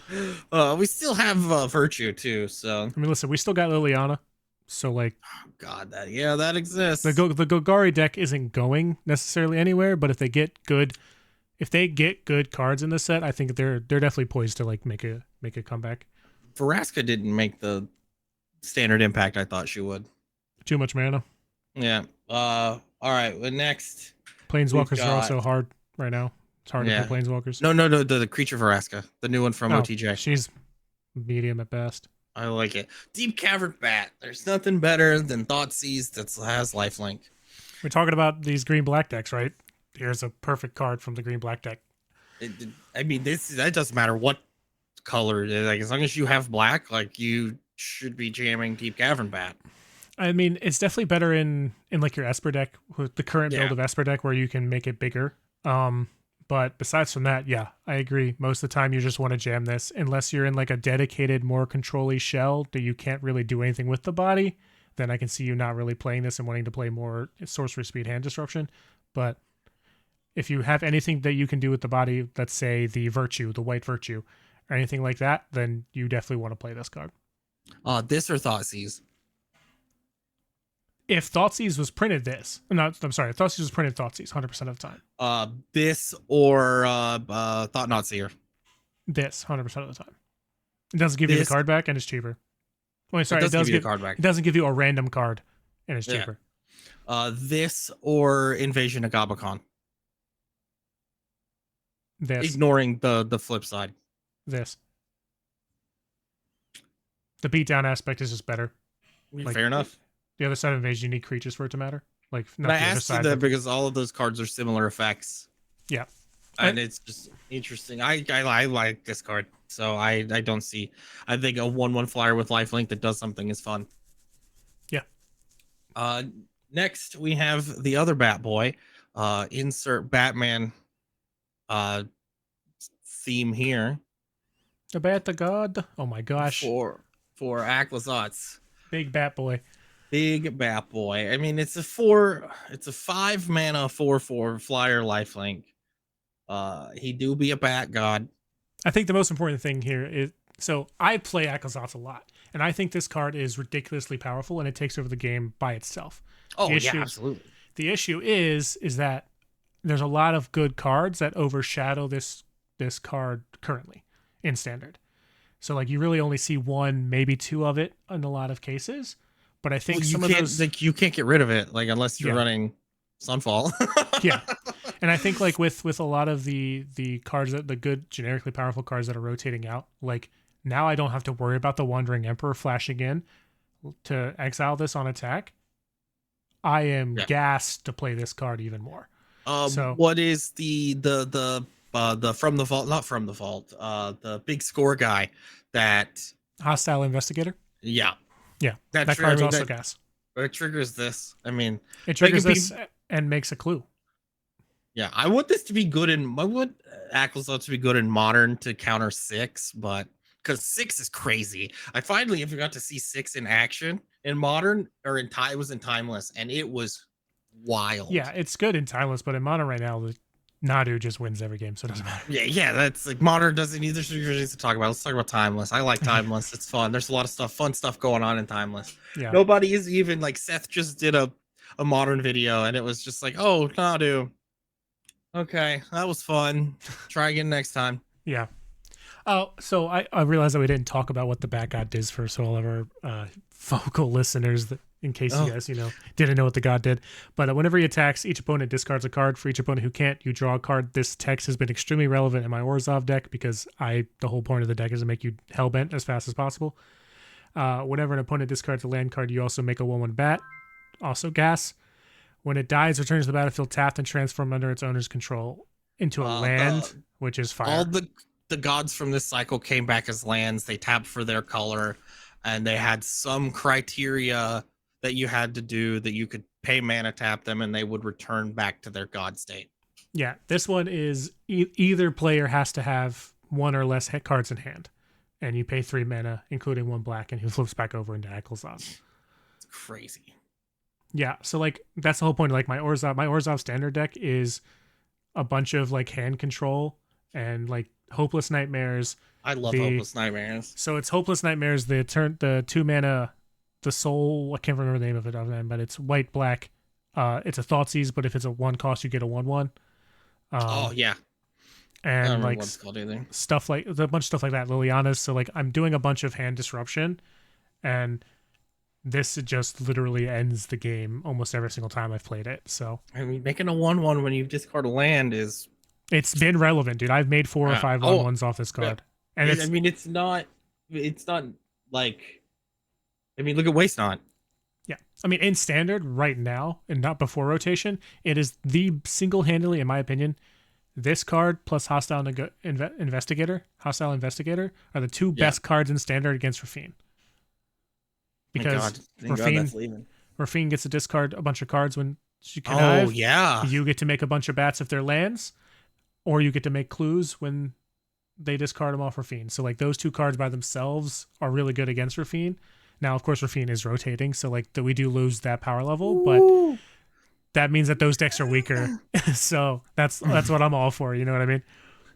We still have Virtue too, so I mean, listen, we still got Liliana, so like, oh God, that exists. the Golgari deck isn't going necessarily anywhere, but if they get good cards in the set, I think they're definitely poised to like make a comeback. Vraska didn't make the standard impact I thought she would. Too much mana. Yeah. All right. Well, next we've Planeswalkers are got also hard right now. It's hard to yeah. play Planeswalkers. No. The creature Vraska, the new one from Oh, OTJ. she's medium at best. I like it. Deep Cavern Bat. There's nothing better than Thoughtseize that has lifelink. We're talking about these green-black decks, right? Here's a perfect card from the green-black deck. I mean, that doesn't matter what color it is. Like, as long as you have black, like, you should be jamming Deep Cavern Bat. I mean, it's definitely better in like your Esper deck, with the current build of Esper deck, where you can make it bigger. But besides from that, yeah, I agree. Most of the time, you just want to jam this, unless you're in like a dedicated, more control-y shell that you can't really do anything with the body. Then I can see you not really playing this and wanting to play more sorcery speed hand disruption. But if you have anything that you can do with the body, let's say the Virtue, the White Virtue, or anything like that, then you definitely want to play this card. This or Thoughtseize? If Thoughtseize was printed if Thoughtseize was printed Thoughtseize 100% of the time. This or Thought Not Seer? This 100% of the time. It doesn't give you the card back and it's cheaper. Wait, sorry, it does give you the card back. It doesn't give you a random card and it's cheaper. This or Invasion of Gabakon? This. Ignoring the flip side. This. The beatdown aspect is just better. Fair enough. The other side of Invasion, you need creatures for it to matter. Like, not I the other asked side, you that because all of those cards are similar effects. Yeah. And it's just interesting. I like this card. So I don't see. I think a 1/1 flyer with lifelink that does something is fun. Yeah. Next we have the other Bat Boy. Insert Batman theme here. The Bat the God. Oh my gosh. For Aclazotz. Big Bat Boy. Big Bat Boy. I mean, it's a 5 mana 4/4 flyer lifelink. He do be a bat god. I think the most important thing here is, so I play Aclazotz a lot, and I think this card is ridiculously powerful, and it takes over the game by itself. Oh, yeah, absolutely. The issue is that there's a lot of good cards that overshadow this card currently in Standard. So, like, you really only see one, maybe two of it in a lot of cases. But I think some of those, like, you can't get rid of it, like, unless you're running Sunfall. Yeah. And I think, like, with a lot of the cards, the good generically powerful cards that are rotating out, like, now I don't have to worry about the Wandering Emperor flashing in to exile this on attack. I am gassed to play this card even more. So what is the from the vault, not from the vault, the big score guy that Hostile Investigator? Yeah. That card's also gas. It triggers this. I mean, it triggers this and makes a clue. Yeah, I want this to be good I want Aclazotz to be good in Modern to counter 6, but because 6 is crazy. I finally got to see 6 in action in Modern, or it was in Timeless, and it was wild. Yeah, it's good in Timeless, but in Modern right now, Nadu just wins every game, so it doesn't matter. Yeah, that's like Modern doesn't either. So to talk about. Let's talk about Timeless. I like Timeless. It's fun. There's a lot of fun stuff going on in Timeless. Yeah. Nobody is even like Seth just did a Modern video, and it was just like, oh, Nadu. Okay, that was fun. Try again next time. Yeah. Oh, so I realized that we didn't talk about what the Bat God does for all of our vocal listeners, that in case you guys didn't know what the God did. But whenever he attacks, each opponent discards a card. For each opponent who can't, you draw a card. This text has been extremely relevant in my Orzhov deck because the whole point of the deck is to make you hellbent as fast as possible. Whenever an opponent discards a land card, you also make a 1/1 bat, also gas. When it dies, returns to the battlefield tapped and transformed under its owner's control into a land, which is fire. All the gods from this cycle came back as lands. They tapped for their color, and they had some criteria that you had to do that you could pay mana tap them, and they would return back to their god state. Yeah, this one is either player has to have one or less cards in hand, and you pay 3 mana, including 1 black, and he flips back over into Aclazotz. It's crazy. Yeah, so like that's the whole point. Like my Orzhov standard deck is a bunch of like hand control and like Hopeless Nightmares. I love Hopeless Nightmares. So it's Hopeless Nightmares, the 2 mana, the soul, I can't remember the name of it, but it's white black. It's a Thoughtseize, but if it's a 1 cost, you get a 1/1. Oh yeah. I don't and remember like what it's called either. stuff like a bunch of stuff like that, Liliana's. So like I'm doing a bunch of hand disruption, and this just literally ends the game almost every single time I've played it. So I mean, making a 1/1 when you discard a land is it's been relevant, dude. I've made 4 or 5 oh, 1/1s off this yeah. card, and I mean, it's not like, I mean, look at Waste Not. yeah. I mean, in standard right now, and not before rotation, it is the single-handedly, in my opinion, this card plus Hostile Investigator are the two Yeah. best cards in standard against Rafine. Because Thank God that's leaving. Rafine gets to discard a bunch of cards when she can Oh yeah. You get to make a bunch of bats if they're lands, or you get to make clues when they discard them off Rafine. So like those two cards by themselves are really good against Rafine. Now, of course, Rafine is rotating, so like we do lose that power level, but that means that those decks are weaker. So that's what I'm all for. You know what I mean?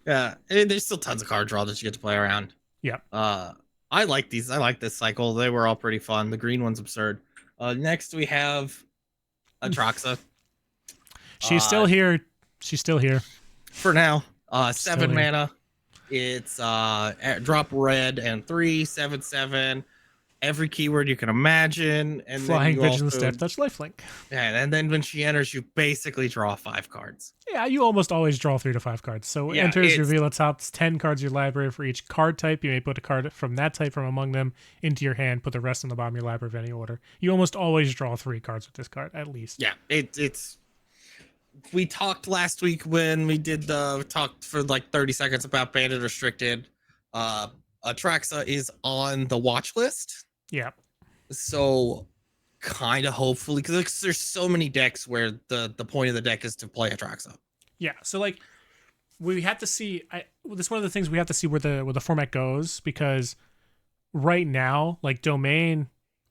Yeah. And there's still tons of card draw that you get to play around. Yeah. I like these. I like this cycle. They were all pretty fun. The green one's absurd. Next we have Atraxa. She's still here. She's still here. For now. 7 Still here. mana. It's drop red and 3/7/7. Every keyword you can imagine. And Flying, then you Vigilant, also, Step Touch, Lifelink. yeah, and then when she enters, you basically draw 5 cards. Yeah, you almost always draw 3 to 5 cards. So Yeah, enters, it's- reveal its top 10 cards of your library for each card type. You may put a card from that type from among them into your hand. Put the rest on the bottom of your library of any order. You almost always draw 3 cards with this card, at least. Yeah, it's. We talked last week when we did talked for like 30 seconds about Banded Restricted. Atraxa is on the watch list. Yeah. So kind of hopefully, because there's so many decks where the point of the deck is to play Atraxa. Yeah. So like we have to see. This is one of the things we have to see where the format goes, because right now, like Domain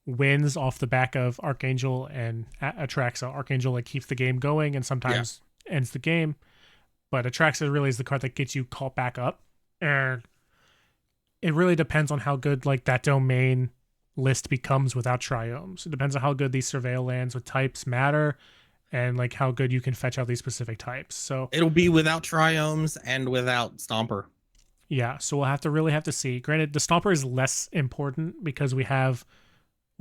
wins off the back of Archangel and Atraxa. Archangel like keeps the game going and sometimes ends the game, but Atraxa really is the card that gets you caught back up, and it really depends on how good like that Domain list becomes without triomes. It depends on how good these surveil lands with types matter, and like how good you can fetch out these specific types. So It'll be without triomes and without Stomper. yeah, so we'll have to see. Granted, the Stomper is less important because we have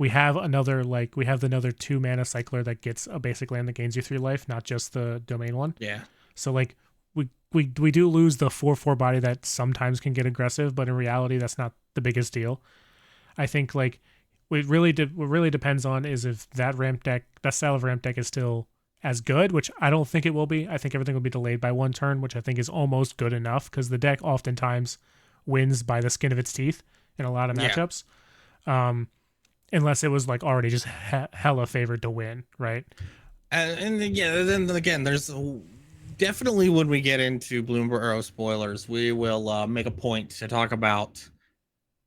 another another 2 mana cycler that gets a basic land that gains you 3 life, not just the Domain one. Yeah. So like we do lose the 4/4 body that sometimes can get aggressive, but in reality that's not the biggest deal. I think like what really depends on is if that style of ramp deck is still as good, which I don't think it will be. I think everything will be delayed by 1 turn, which I think is almost good enough, because the deck oftentimes wins by the skin of its teeth in a lot of matchups. Unless it was like already just hella favored to win, right? And yeah, then again, there's definitely, when we get into Bloomburrow spoilers, we will make a point to talk about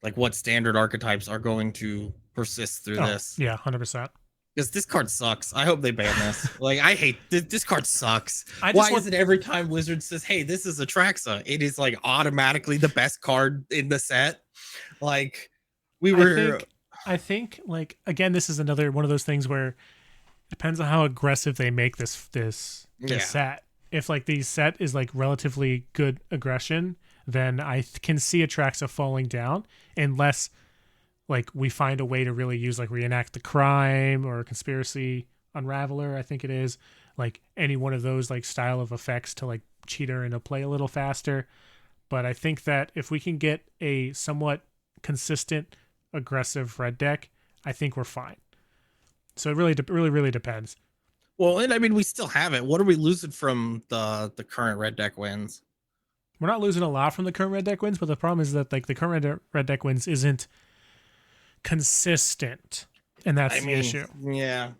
like what standard archetypes are going to persist through this. Yeah, 100%. Because this card sucks. I hope they ban this. Like, I hate this card sucks. Why is it every time Wizard says, "Hey, this is Atraxa," it is like automatically the best card in the set? Like, I think like again, this is another one of those things where it depends on how aggressive they make this set. If like the set is like relatively good aggression, then I can see Atraxa falling down, unless like we find a way to really use like Reenact the Crime or Conspiracy Unraveler, I think it is, like any one of those like style of effects to like cheat her into play a little faster. But I think that if we can get a somewhat consistent aggressive red deck, I think we're fine. So it really depends. Well, and I mean, we still have it. What are we losing from the current red deck wins? We're not losing a lot from the current red deck wins, but the problem is that like the current red deck wins isn't consistent, and that's the issue. Yeah.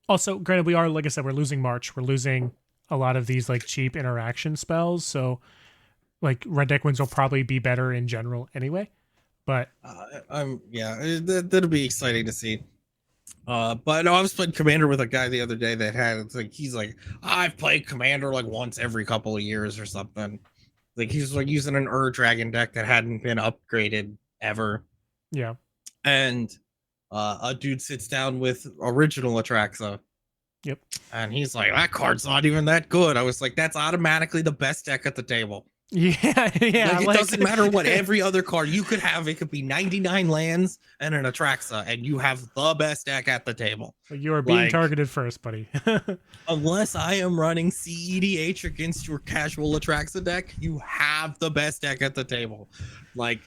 Also, granted, we are, like I said, we're losing March. We're losing a lot of these like cheap interaction spells, so like red deck wins will probably be better in general anyway. But that'll be exciting to see. But no, I was playing Commander with a guy the other day that had, it's like, he's like, I've played Commander like once every couple of years or something. Like, he's like using an Dragon deck that hadn't been upgraded ever. Yeah. And a dude sits down with original Atraxa Yep. And he's like, that card's not even that good. I was like, that's automatically the best deck at the table. Yeah, yeah. Like, it doesn't matter what every other card you could have. It could be 99 lands and an Atraxa, and you have the best deck at the table. You are being targeted first, buddy. Unless I am running CEDH against your casual Atraxa deck, you have the best deck at the table. Like,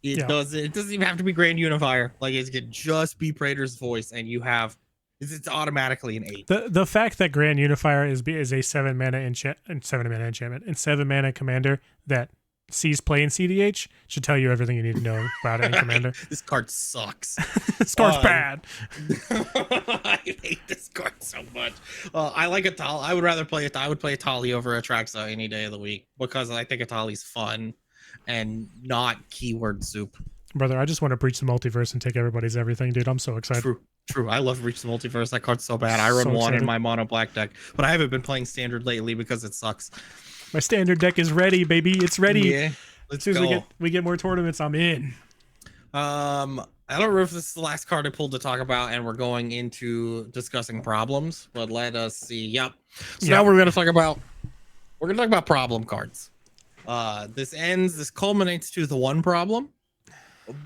it doesn't even have to be Grand Unifier. Like, it could just be Praetor's Voice, and you have it's automatically an 8. The fact that Grand Unifier is a 7 mana enchantment and 7 mana commander that sees play in CDH should tell you everything you need to know about any commander. This card sucks. This card's bad. I hate this card so much. I like Atali. I would rather play it. I would play Atali over Atraxa any day of the week because I think Atali's fun and not keyword soup. Brother, I just want to breach the multiverse and take everybody's everything, dude. I'm so excited. True. I love Reach the Multiverse. That card's so bad. I run one in my mono black deck, but I haven't been playing standard lately because it sucks. My standard deck is ready, baby. It's ready. Yeah, let's go. As soon as we get more tournaments, I'm in. I don't know if this is the last card I pulled to talk about, and we're going into discussing problems. But let us see. Yep. So now we're gonna talk about problem cards. This culminates to the one problem.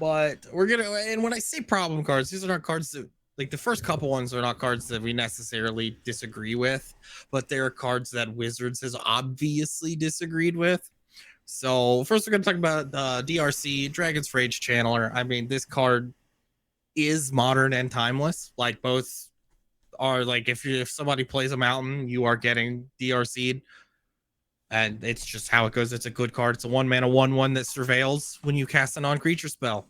But and when I say problem cards, these are not cards that, like, the first couple ones are not cards that we necessarily disagree with, but they're cards that Wizards has obviously disagreed with. So first we're going to talk about DRC, Dragon's Rage Channeler. I mean, this card is modern and timeless. Like, both are, like, if somebody plays a mountain, you are getting DRC'd. And it's just how it goes. It's a good card. It's a 1-mana 1/1 that surveils when you cast a non-creature spell.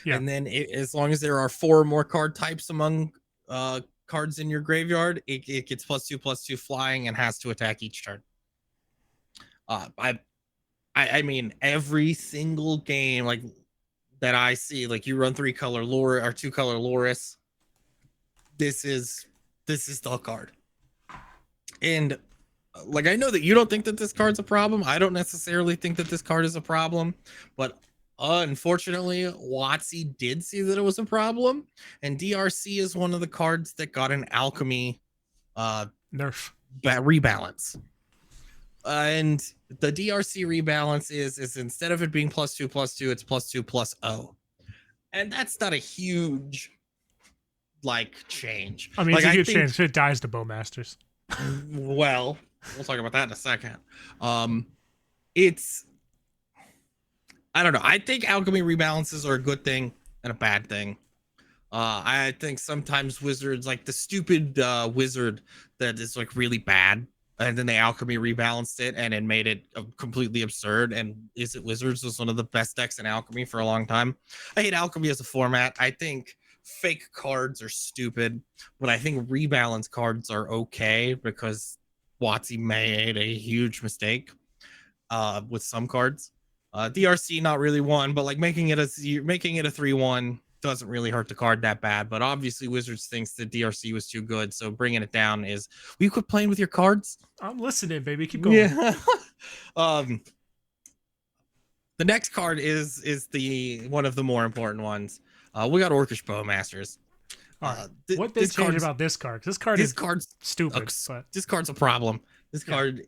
Yeah. And then as long as there are 4 or more card types among cards in your graveyard, it gets +2/+2 flying and has to attack each turn. I mean, every single game like that I see, like, you run 3-color Lure or 2-color Loris. This is the card. And like, I know that you don't think that this card's a problem. I don't necessarily think that this card is a problem, but unfortunately, WotC did see that it was a problem, and DRC is one of the cards that got an alchemy nerf rebalance. And the DRC rebalance is instead of it being +2/+2, it's +2/+0, and that's not a huge change. I mean, it's a huge change. It dies to Bowmasters. Well, we'll talk about that in a second. I don't know. I think alchemy rebalances are a good thing and a bad thing. I think sometimes Wizards, like the stupid wizard that is like really bad, and then they alchemy rebalanced it and it made it completely absurd. And Is It Wizards was one of the best decks in alchemy for a long time. I hate alchemy as a format. I think fake cards are stupid, but I think rebalance cards are okay because WotC made a huge mistake with some cards. DRC not really one, but like making it a 3/1 doesn't really hurt the card that bad. But obviously Wizards thinks that DRC was too good, so bringing it down is, will you quit playing with your cards? I'm listening, baby. Keep going. Yeah. The next card is the one of the more important ones. We got Orcish Bowmasters. What they changed about this card? This card's stupid. This card's a problem. This card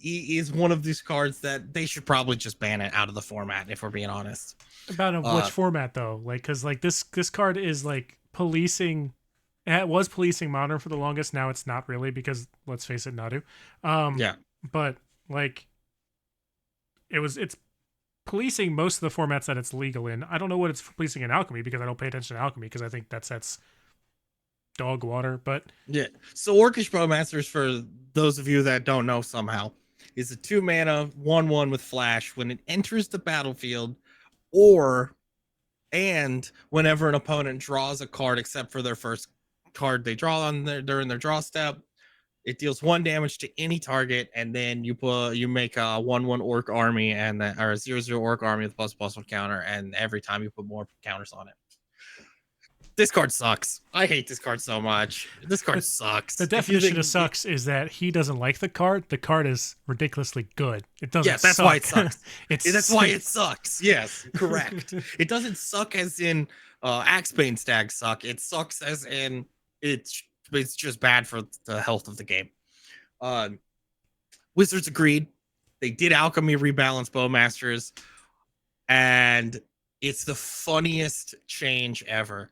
is one of these cards that they should probably just ban it out of the format, if we're being honest. About which format though? Like, because like this card is like policing. It was policing Modern for the longest. Now it's not really, because let's face it, Nadu. But like, it's policing most of the formats that it's legal in. I don't know what it's policing in Alchemy, because I don't pay attention to Alchemy, because I think that sets dog water. But yeah, so Orcish Bowmasters, for those of you that don't know somehow, is a 2-mana 1/1 with flash. When it enters the battlefield, and whenever an opponent draws a card except for their first card they draw during their draw step, it deals 1 damage to any target, and then you make a 1/1 orc army or a 0/0 orc army with ++1 counter, and every time you put more counters on it. This card sucks. I hate this card so much. This card sucks. The definition of sucks is that he doesn't like the card. The card is ridiculously good. It doesn't. Yeah, that's why it sucks. That's why it sucks. Yes, correct. It doesn't suck as in Axebane Stag suck. It sucks as in it's it's just bad for the health of the game. Wizards agreed. They did alchemy rebalance bowmasters, and it's the funniest change ever.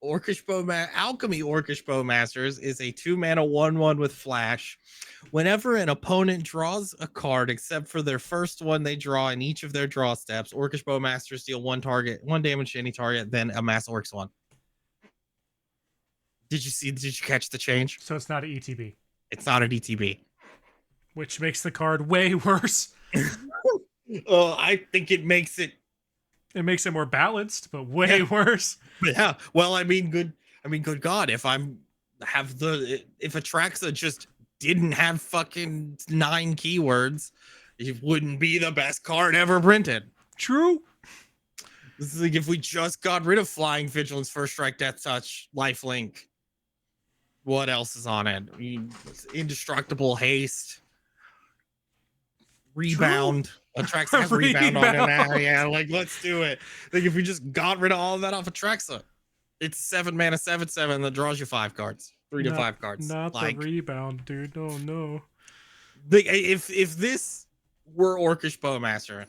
Alchemy Orcish Bowmasters is a 2-mana 1/1 with flash. Whenever an opponent draws a card, except for their first one they draw in each of their draw steps, Orcish Bowmasters deal one damage to any target, then amass Orcs 1. Did you catch the change? So it's not an ETB. It's not an ETB. Which makes the card way worse. I think it makes it more balanced, but way worse. Yeah. Well, good God, if Atraxa just didn't have fucking 9 keywords, it wouldn't be the best card ever printed. True. This is like if we just got rid of Flying Vigilance, First Strike, Death Touch, Lifelink. What else is on it? Indestructible Haste. Rebound. Atraxa has rebound on it now. Yeah, let's do it. If we just got rid of all of that off Atraxa, it's 7 mana 7/7 that draws you 5 cards, 3 to 5 cards. Not the rebound, dude. Oh no. If this were Orcish Bowmaster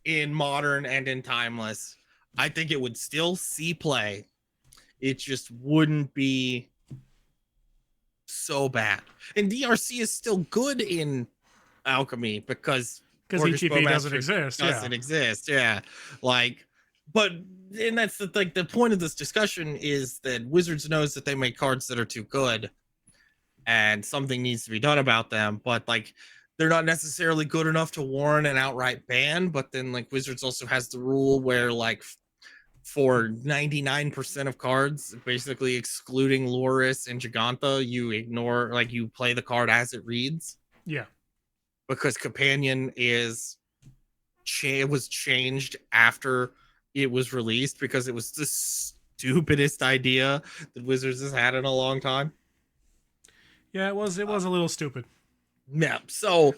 in Modern and in Timeless, I think it would still see play. It just wouldn't be so bad. And DRC is still good in Alchemy because ETB doesn't exist. Yeah. And that's the point of this discussion is that Wizards knows that they make cards that are too good and something needs to be done about them, but they're not necessarily good enough to warrant an outright ban. But then Wizards also has the rule where for 99% of cards, basically excluding Loris and Giganta, you ignore you play the card as it reads. Yeah. Because Companion was changed after it was released because it was the stupidest idea that Wizards has had in a long time. Yeah, it was a little stupid. Yeah, so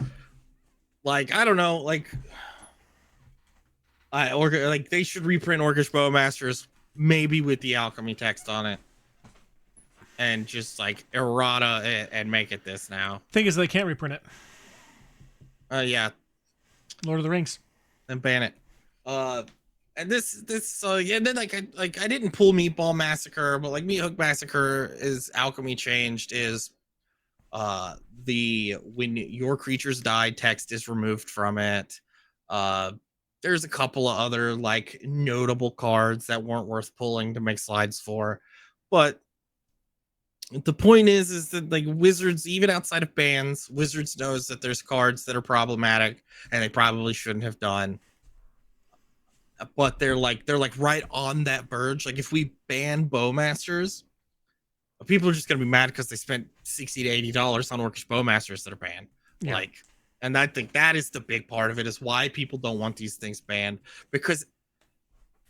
I don't know, they should reprint Orcish Bowmasters maybe with the alchemy text on it. And just errata it and make it this now. Thing is, they can't reprint it. Yeah. Lord of the Rings. And ban it. And and then I didn't pull Meatball Massacre, but Meat Hook Massacre is alchemy changed is when your creatures die text is removed from it. There's a couple of other notable cards that weren't worth pulling to make slides for, but the point is that Wizards, even outside of bans, Wizards knows that there's cards that are problematic and they probably shouldn't have done. But they're right on that verge. If we ban Bowmasters, people are just gonna be mad because they spent $60 to $80 on Orcish Bowmasters that are banned. Yeah. And I think that is the big part of it, is why people don't want these things banned, because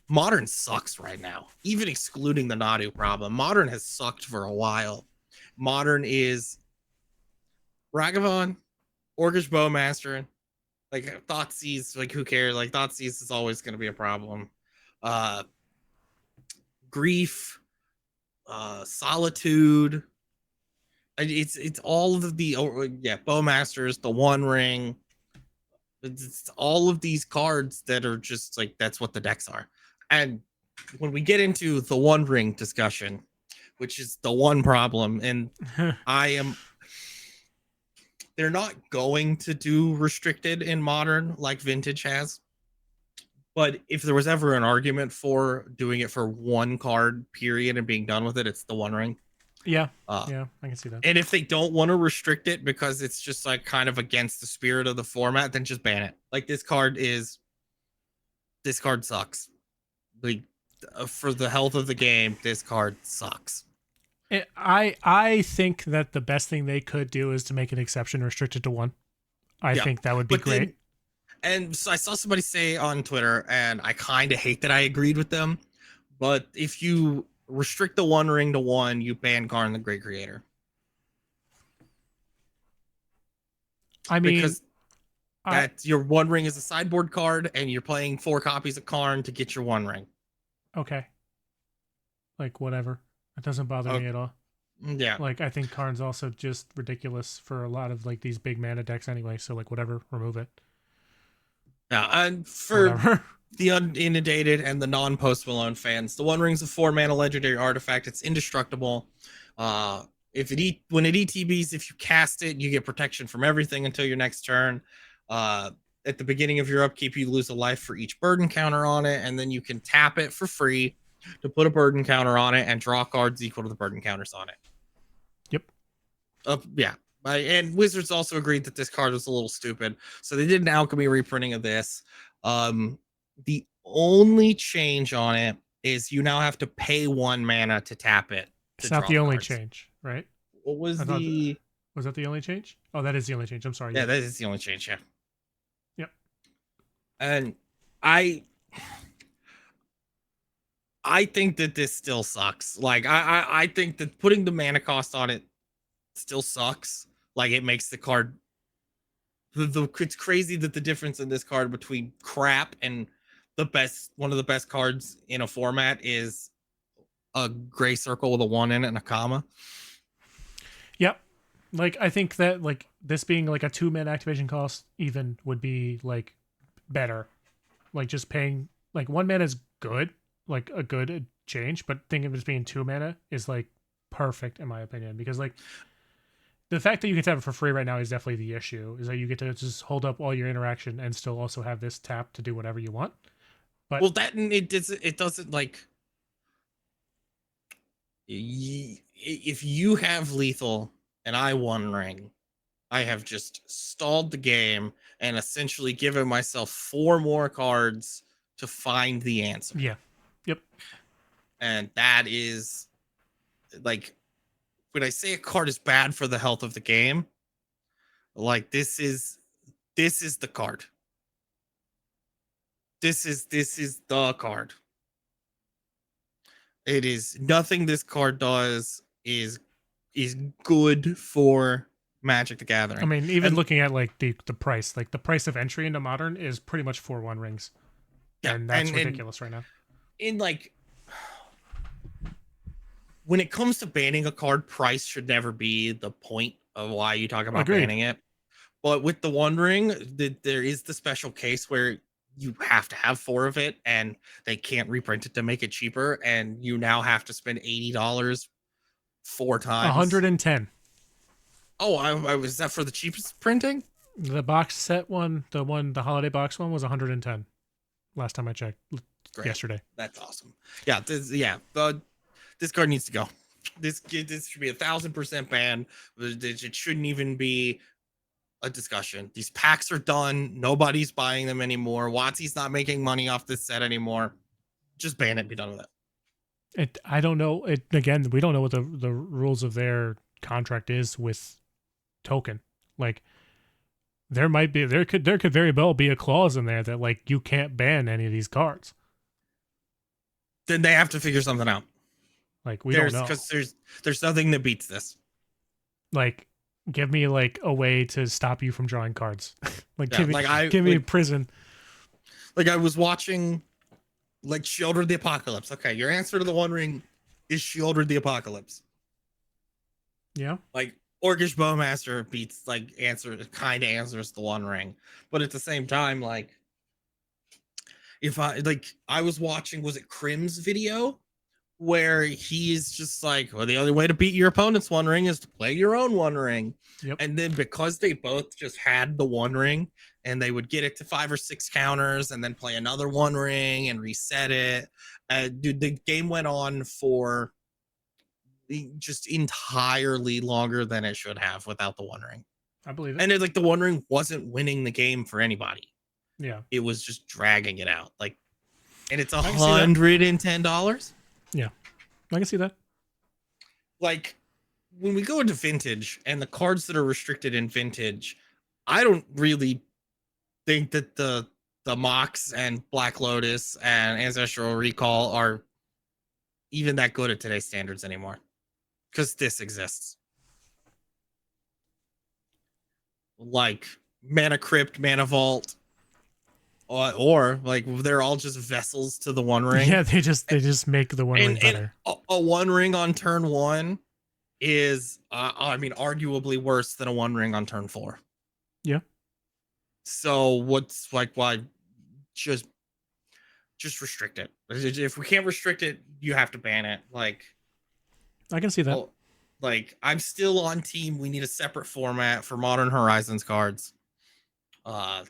Modern sucks right now. Even excluding the Nadu problem, Modern has sucked for a while. Modern is Ragavan, Orcish Bowmaster, Thoughtseize, who cares? Thoughtseize is always going to be a problem. Grief, Solitude. It's all of the Bowmasters, the One Ring. It's all of these cards that are just that's what the decks are. And when we get into the One Ring discussion, which is the one problem, and they're not going to do restricted in Modern like Vintage has. But if there was ever an argument for doing it for one card period and being done with it, it's the One Ring. Yeah. I can see that. And if they don't want to restrict it because it's just kind of against the spirit of the format, then just ban it. This card sucks. For the health of the game, this card sucks. I think that the best thing they could do is to make an exception restricted to one. I think that would be great. And so I saw somebody say on Twitter, and I kind of hate that I agreed with them, but if you restrict the One Ring to 1, you ban Karn the Great Creator. I mean, because your One Ring is a sideboard card, and you're playing 4 copies of Karn to get your One Ring. Okay. Whatever. It doesn't bother me at all. Yeah. Like I think Karn's also just ridiculous for a lot of like these big mana decks anyway. So like whatever, remove it. Yeah, and for Whatever. the uninundated and the non-Post Malone fans, the One Ring's a 4 mana legendary artifact. It's indestructible. If when it ETBs, if you cast it, you get protection from everything until your next turn. Uh, at the beginning of your upkeep, you lose a life for each burden counter on it, and then you can tap it for free to put a burden counter on it and draw cards equal to the burden counters on it. Yep. Yeah. And Wizards also agreed that this card was a little stupid, so they did an alchemy reprinting of this. The only change on it is you now have to pay 1 mana to tap it to It's not draw the only cards. change, right? What was I thought the? was that the only change? Oh, that is the only change. I'm sorry. Yeah, that is the only change. Yeah. Yep. And I I think that this still sucks. Like I think that putting the mana cost on it still sucks. Like it makes the card it's crazy that the difference in this card between crap and one of the best cards in a format is a gray circle with a 1 in it and a comma. Yep. Like I think that like this being like a 2 mana activation cost even would be like better. Like just paying like 1 mana is good, like a good change, but thinking of it as being 2 mana is like perfect in my opinion, because like the fact that you get to have it for free right now is definitely the issue. Is that you get to just hold up all your interaction and still also have this tap to do whatever you want. But well, that it doesn't like if you have lethal and I One Ring, I have just stalled the game and essentially given myself 4 more cards to find the answer. yeah, yep. And that is like when I say a card is bad for the health of the game, like this is the card. This is the card. It is nothing this card does is good for Magic the Gathering. I mean, even and, looking at like the price, like the price of entry into Modern is pretty much 4 One Rings, yeah, and that's ridiculous right now. In like, when it comes to banning a card, price should never be the point of why you talk about Agreed. banning it. But with the One Ring, there is the special case where you have to have 4 of it, and they can't reprint it to make it cheaper, and you now have to spend $80 4 times. 110. Oh, I was that for the cheapest printing? The box set one, the holiday box one was 110. Last time I checked, yesterday. That's awesome. Yeah, this card needs to go. This should be 1,000% banned. It shouldn't even be a discussion. These packs are done. Nobody's buying them anymore. WotC's not making money off this set anymore. Just ban it. Be done with it. I don't know. Again, we don't know what the rules of their contract is with Token. Like there could very well be a clause in there that like you can't ban any of these cards. Then they have to figure something out. Like we don't know, because there's nothing that beats this. Like give me like a way to stop you from drawing cards. Like yeah, give me prison. Like I was watching like Shieldred the Apocalypse. Okay, your answer to the One Ring is Shieldred the Apocalypse. Yeah. Like Orcish Bowmaster beats kind of answers the One Ring. But at the same time, like if I was watching, was it Crim's video where he's just like, well, the only way to beat your opponent's One Ring is to play your own One Ring. Yep. And then because they both just had the One Ring and they would get it to 5 or 6 counters and then play another One Ring and reset it. Dude, the game went on for just entirely longer than it should have without the One Ring. I believe it. And the One Ring wasn't winning the game for anybody. Yeah. It was just dragging it out. Like, and it's $110. Yeah, I can see that. Like, when we go into Vintage and the cards that are restricted in Vintage, I don't really think that the Mox and Black Lotus and Ancestral Recall are even that good at today's standards anymore. Because this exists. Like, Mana Crypt, Mana Vault, or like they're all just vessels to the One Ring. Yeah, they just make the One Ring better. A One Ring on turn 1 is, I mean, arguably worse than a One Ring on turn 4. Yeah. So what's like, why just restrict it? If we can't restrict it, you have to ban it. Like, I can see that. oh, like I'm still on team. We need a separate format for Modern Horizons cards.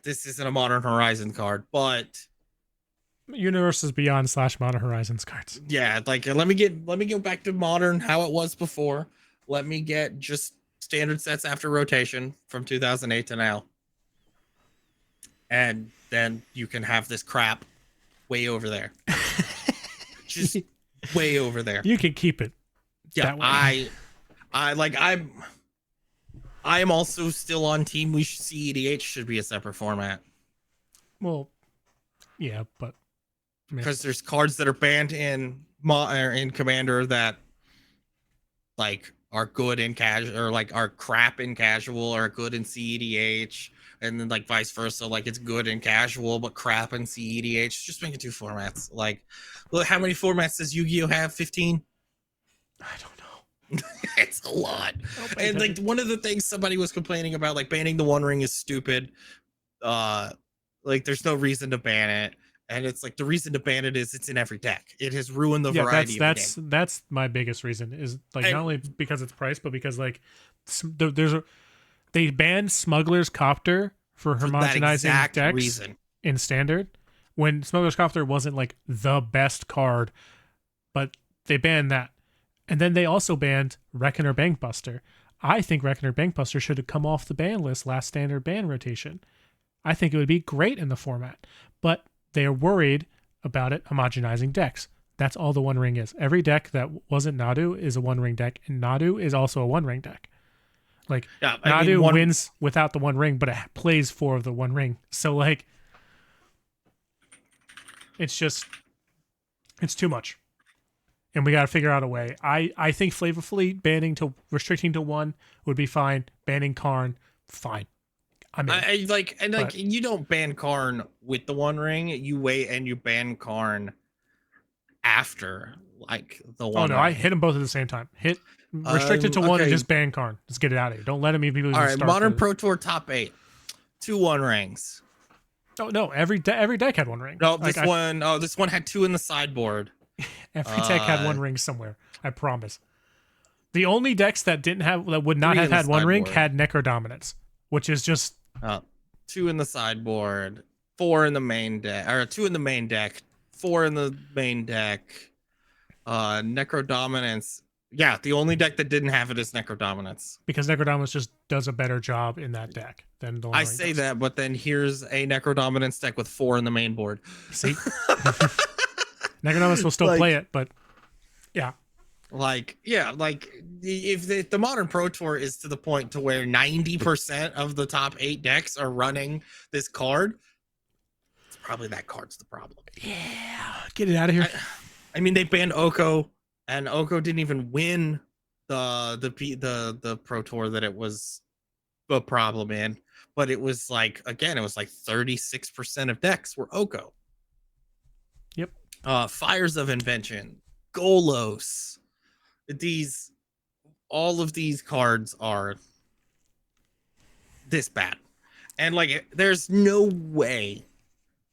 This isn't a Modern Horizon card, but Universes Beyond / Modern Horizons cards. yeah, like let me go back to Modern how it was before. Let me get just standard sets after rotation from 2008 to now, and then you can have this crap way over there. Just way over there. You can keep it. Yeah, I am also still on team. CEDH should be a separate format. Well, yeah, but because there's cards that are banned in Commander that like are good in casual, or like are crap in casual, or good in CEDH, and then like vice versa. Like it's good in casual but crap in CEDH. Just make it 2 formats. Like, look, how many formats does Yu-Gi-Oh have? 15? I don't know. It's a lot. And like one of the things somebody was complaining about, like banning the One Ring is stupid. Like there's no reason to ban it. And it's like the reason to ban it is it's in every deck. It has ruined the variety of the game. That's my biggest reason, is like, not only because it's price, but because like they banned Smuggler's Copter for homogenizing decks reason. In Standard, when Smuggler's Copter wasn't like the best card, but they banned that. And then they also banned Reckoner Bankbuster. I think Reckoner Bankbuster should have come off the ban list last Standard ban rotation. I think it would be great in the format, but they are worried about it homogenizing decks. That's all the One Ring is. Every deck that wasn't Nadu is a One Ring deck, and Nadu is also a One Ring deck. Like, yeah, Nadu wins without the One Ring, but it plays 4 of the One Ring. So like, it's too much. And we got to figure out a way. I think flavorfully restricting to 1 would be fine. Banning Karn, fine. You don't ban Karn with the One Ring. You wait and you ban Karn after like the One. Oh no, ring. I hit them both at the same time. Restricted to 1 and just ban Karn. Let's get it out of here. Don't let people even start. All right, Modern Pro Tour top 8, 2 One Rings. Oh no, every deck had One Ring. No, this one had 2 in the sideboard. Every deck had One Ring somewhere. I promise. The only decks that would not have had One Ring had Necro Dominance, which is just 2 in the sideboard, 4 in the main deck, or 2 in the main deck, 4 in the main deck. Necro Dominance. Yeah, the only deck that didn't have it is Necro Dominance. Because Necro Dominance just does a better job in that deck than the One Ring say does. That, but then here's a Necro Dominance deck with 4 in the main board. See? Necro Dominance will still play it, but yeah. If the Modern Pro Tour is to the point to where 90% of the top 8 decks are running this card, it's probably that card's the problem. Yeah, get it out of here. I mean, they banned Oko, and Oko didn't even win the Pro Tour that it was a problem in, but it was like, again, it was like 36% of decks were Oko. Yep. Fires of Invention, Golos. All of these cards are this bad. And like, there's no way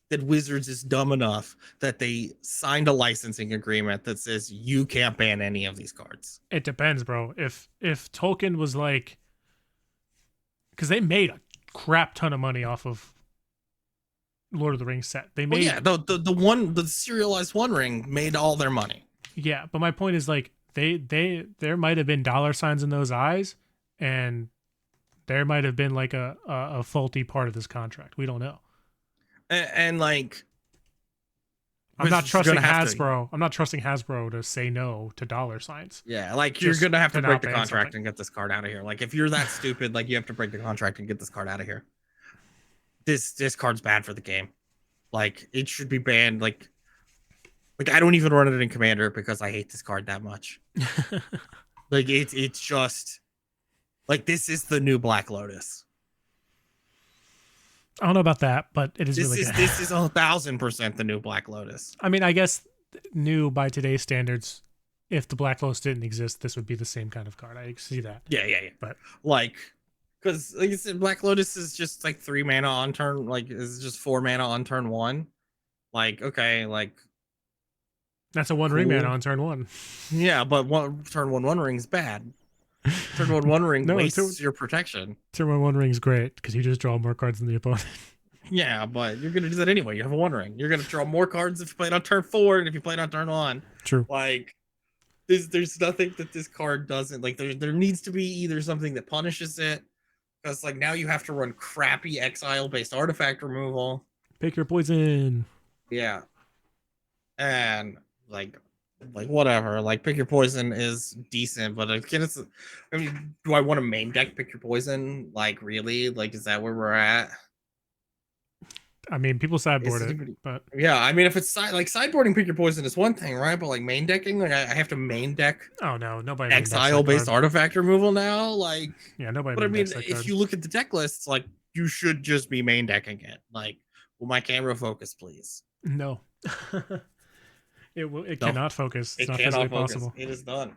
that Wizards is dumb enough that they signed a licensing agreement that says you can't ban any of these cards. It depends, bro. If Tolkien was like, because they made a crap ton of money off of Lord of the Rings set. They made the serialized One Ring made all their money. Yeah, but my point is like, there might have been dollar signs in those eyes, and there might have been like a faulty part of this contract. We don't know. And like, I'm not trusting Hasbro. I'm not trusting Hasbro to say no to dollar signs. Yeah, like you're gonna have to break the contract and get this card out of here. Like if you're that stupid, like you have to break the contract and get this card out of here. This card's bad for the game. Like it should be banned. Like I don't even run it in Commander because I hate this card that much. Like it's just like, this is the new Black Lotus. I don't know about that, but it is really good. This is 1,000% the new Black Lotus. I mean, I guess new by today's standards if the Black Lotus didn't exist, this would be the same kind of card. I see that. Yeah. But Like, because like I said, Black Lotus is just like 3 mana on turn, like is just 4 mana on turn 1. Like, okay, like that's a 1 ring cool. mana on turn 1. Yeah, but turn 1 ring's bad. Turn 1 ring No, wastes your protection. Turn 1 ring's great because you just draw more cards than the opponent. Yeah, but you're gonna do that anyway. You have a 1 ring. You're gonna draw more cards if you play it on turn 4 and if you play it on turn 1. True. Like, there's nothing that this card doesn't like. There needs to be either something that punishes it, because like now you have to run crappy exile based artifact removal. Pick your poison. Yeah, and like whatever. Like, pick your poison is decent, but again, I mean, do I want to main deck pick your poison? Like, really? Like, is that where we're at? I mean, people sideboard it, but yeah, I mean, if it's sideboarding pick your poison is one thing, right? But like main decking, like I have to main deck. Oh no, nobody Exile based artifact removal now, like yeah, nobody. But I mean, if you look at the deck lists, like you should just be main decking it. Like, will my camera focus, please? No, it cannot focus. It's not physically possible. It is done.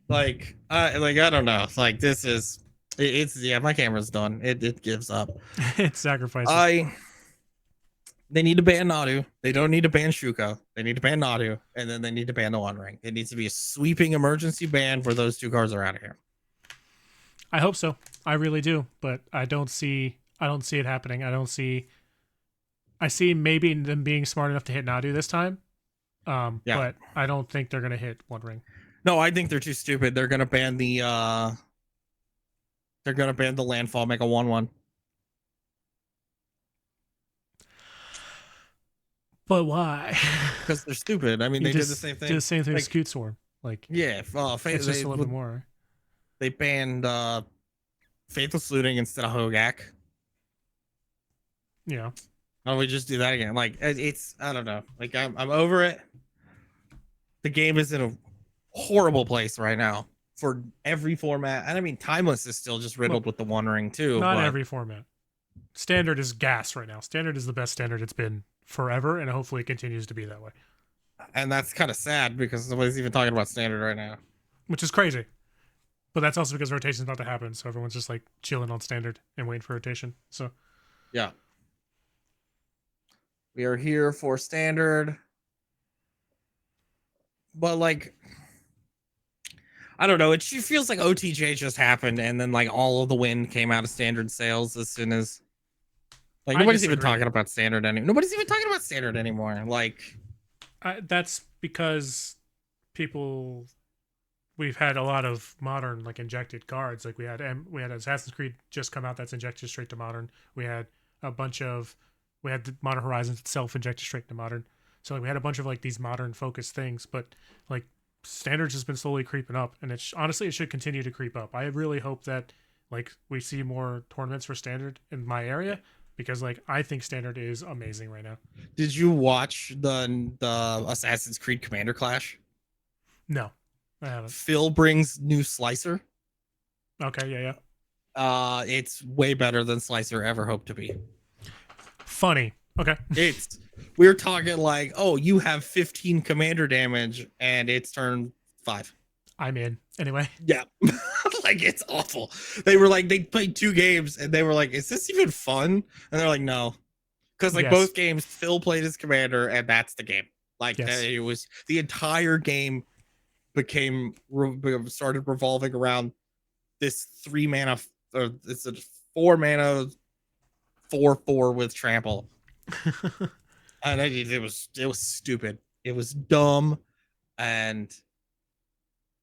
Like I don't know. Like this is. It's my camera's done. It gives up. It's sacrifices. They need to ban Nadu. They don't need to ban Shuko. They need to ban Nadu, and then they need to ban the 1 ring. It needs to be a sweeping emergency ban where those 2 cards are out of here. I hope so. I really do, but I don't see it happening. I see maybe them being smart enough to hit Nadu this time. But I don't think they're gonna hit 1 ring. No, I think they're too stupid. They're gonna ban the landfall, make a 1/1. But why? Because they're stupid. I mean, they did the same thing. Did the same thing with Scute Swarm. Like, yeah, it's just a little bit more. They banned Faithless Looting instead of Hogak. Yeah. Why don't we just do that again? Like, it's I don't know. Like, I'm over it. The game is in a horrible place right now for every format. And I mean, Timeless is still just riddled with the 1 ring too. Not every format. Standard is gas right now. Standard is the best standard it's been forever, and hopefully it continues to be that way. And that's kind of sad because nobody's even talking about Standard right now. Which is crazy. But that's also because rotation's about to happen, so everyone's just like chilling on Standard and waiting for rotation. So yeah. We are here for Standard. But like, I don't know. It feels like OTJ just happened, and then like all of the wind came out of Standard sales as soon as. Like, nobody's even talking about Standard anymore. Nobody's even talking about Standard anymore. Like, that's because we've had a lot of modern like injected cards. Like we had Assassin's Creed just come out that's injected straight to modern. We had the Modern Horizons itself injected straight to modern. So like we had a bunch of like these modern focused things, but like Standard's has been slowly creeping up, and honestly it should continue to creep up. I really hope that like we see more tournaments for Standard in my area, because like I think Standard is amazing right now. Did you watch the Assassin's Creed Commander Clash? No, I haven't. Phil brings new Slicer. Okay, yeah. It's way better than Slicer ever hoped to be. Funny. Okay. We're talking like, oh, you have 15 commander damage and it's turn 5. I'm in. Anyway. Yeah. Like, it's awful. They played 2 games and they were like, is this even fun? And they're like, no. Because like both games, Phil played his commander and that's the game. Like it was the entire game started revolving around this 3 mana or it's a 4 mana 4/4 with trample. And it was stupid. It was dumb, and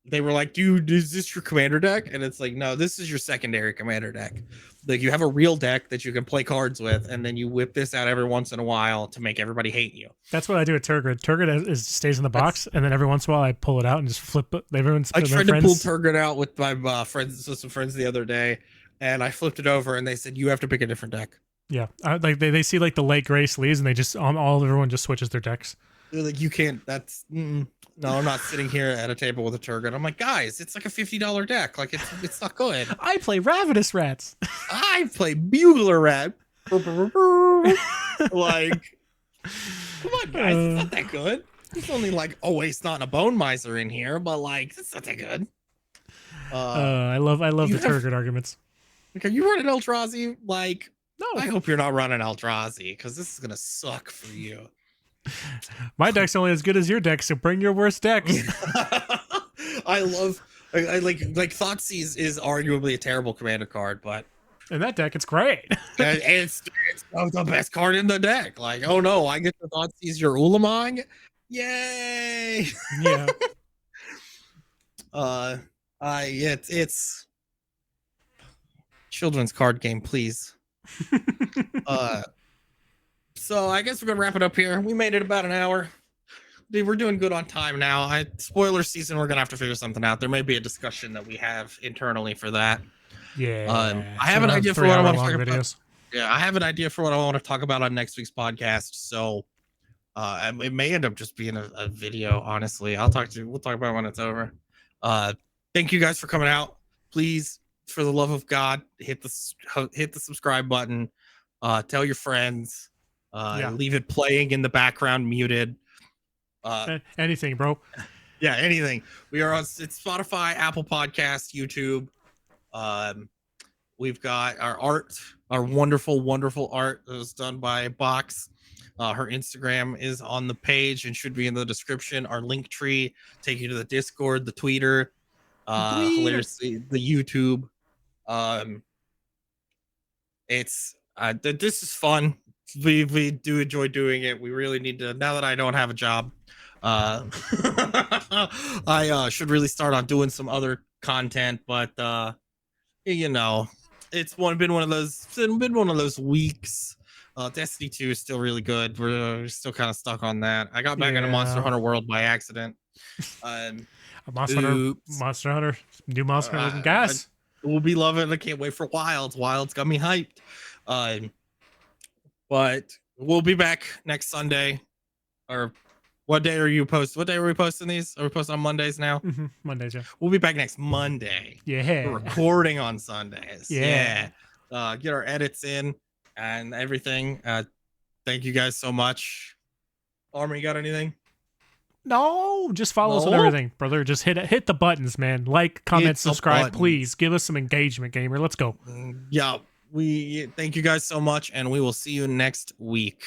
they were like, dude, is this your commander deck? And it's like, no, this is your secondary commander deck. Like, you have a real deck that you can play cards with, and then you whip this out every once in a while to make everybody hate you. That's what I do at Turgid. Turgid stays in the box, and then every once in a while I pull it out and just flip it. I tried to pull Turgid out with my some friends the other day, and I flipped it over, and they said, you have to pick a different deck. Yeah, like they see like the late gray sleeves, and they just everyone just switches their decks. They're like, you can't. That's no. I'm not sitting here at a table with a Turgid. I'm like, guys, it's like a $50 deck. Like it's not good. I play Ravenous Rats. I play Bugler Rat. Like, come on, guys, it's not that good. There's only like a waste not a bone miser in here, but like it's not that good. I love the Turgid arguments. Like, are you running Eldrazi? Like, No, I hope you're not running Eldrazi because this is gonna suck for you. my deck's only as good as your deck, so bring your worst decks. I love, I like Thoughtseize is arguably a terrible commander card, but In that deck, it's great. it's the best card in the deck. Like, oh no, I get to Thoughtseize your Ulamog. Yay! Yeah. It's children's card game, please. So I guess we're gonna wrap it up here. We made it about an hour. Dude, we're doing good on time now. Spoiler season, we're gonna have to figure something out. There may be a discussion that we have internally for that. Yeah. I have an idea for what I want to talk videos. about. Yeah, I have an idea for what I want to talk about on next week's podcast. So it may end up just being a video, honestly. We'll talk about it when it's over. Thank you guys for coming out. Please, for the love of God, hit the subscribe button. Tell your friends. Leave it playing in the background, muted. Anything, bro. Yeah, anything. We are on it's Spotify, Apple Podcasts, YouTube. We've got our art, our wonderful, wonderful art that was done by Box. Her Instagram is on the page and should be in the description. Our link tree take you to the Discord, the Twitter, hilariously the YouTube. It's this is fun. We do enjoy doing it. We really need to, now that I don't have a job. I should really start on doing some other content, but you know, it's been one of those weeks. Destiny 2 is still really good. We're still kind of stuck on that. I got back into Monster Hunter World by accident. Monster Hunter, new Monster Hunter gas. We'll be loving it. I can't wait for Wilds. Wilds got me hyped. But we'll be back next Sunday. Or what day are you posting? What day are we posting these? Are we posting on Mondays now? Mm-hmm. Mondays, yeah. We'll be back next Monday. Yeah. We're recording on Sundays. Yeah. Get our edits in and everything. Thank you guys so much. Armin, you got anything? No, just follow us on everything, brother. Just hit the buttons, man. Like, comment, subscribe, please. Give us some engagement, gamer. Let's go. Yeah, we thank you guys so much, and we will see you next week.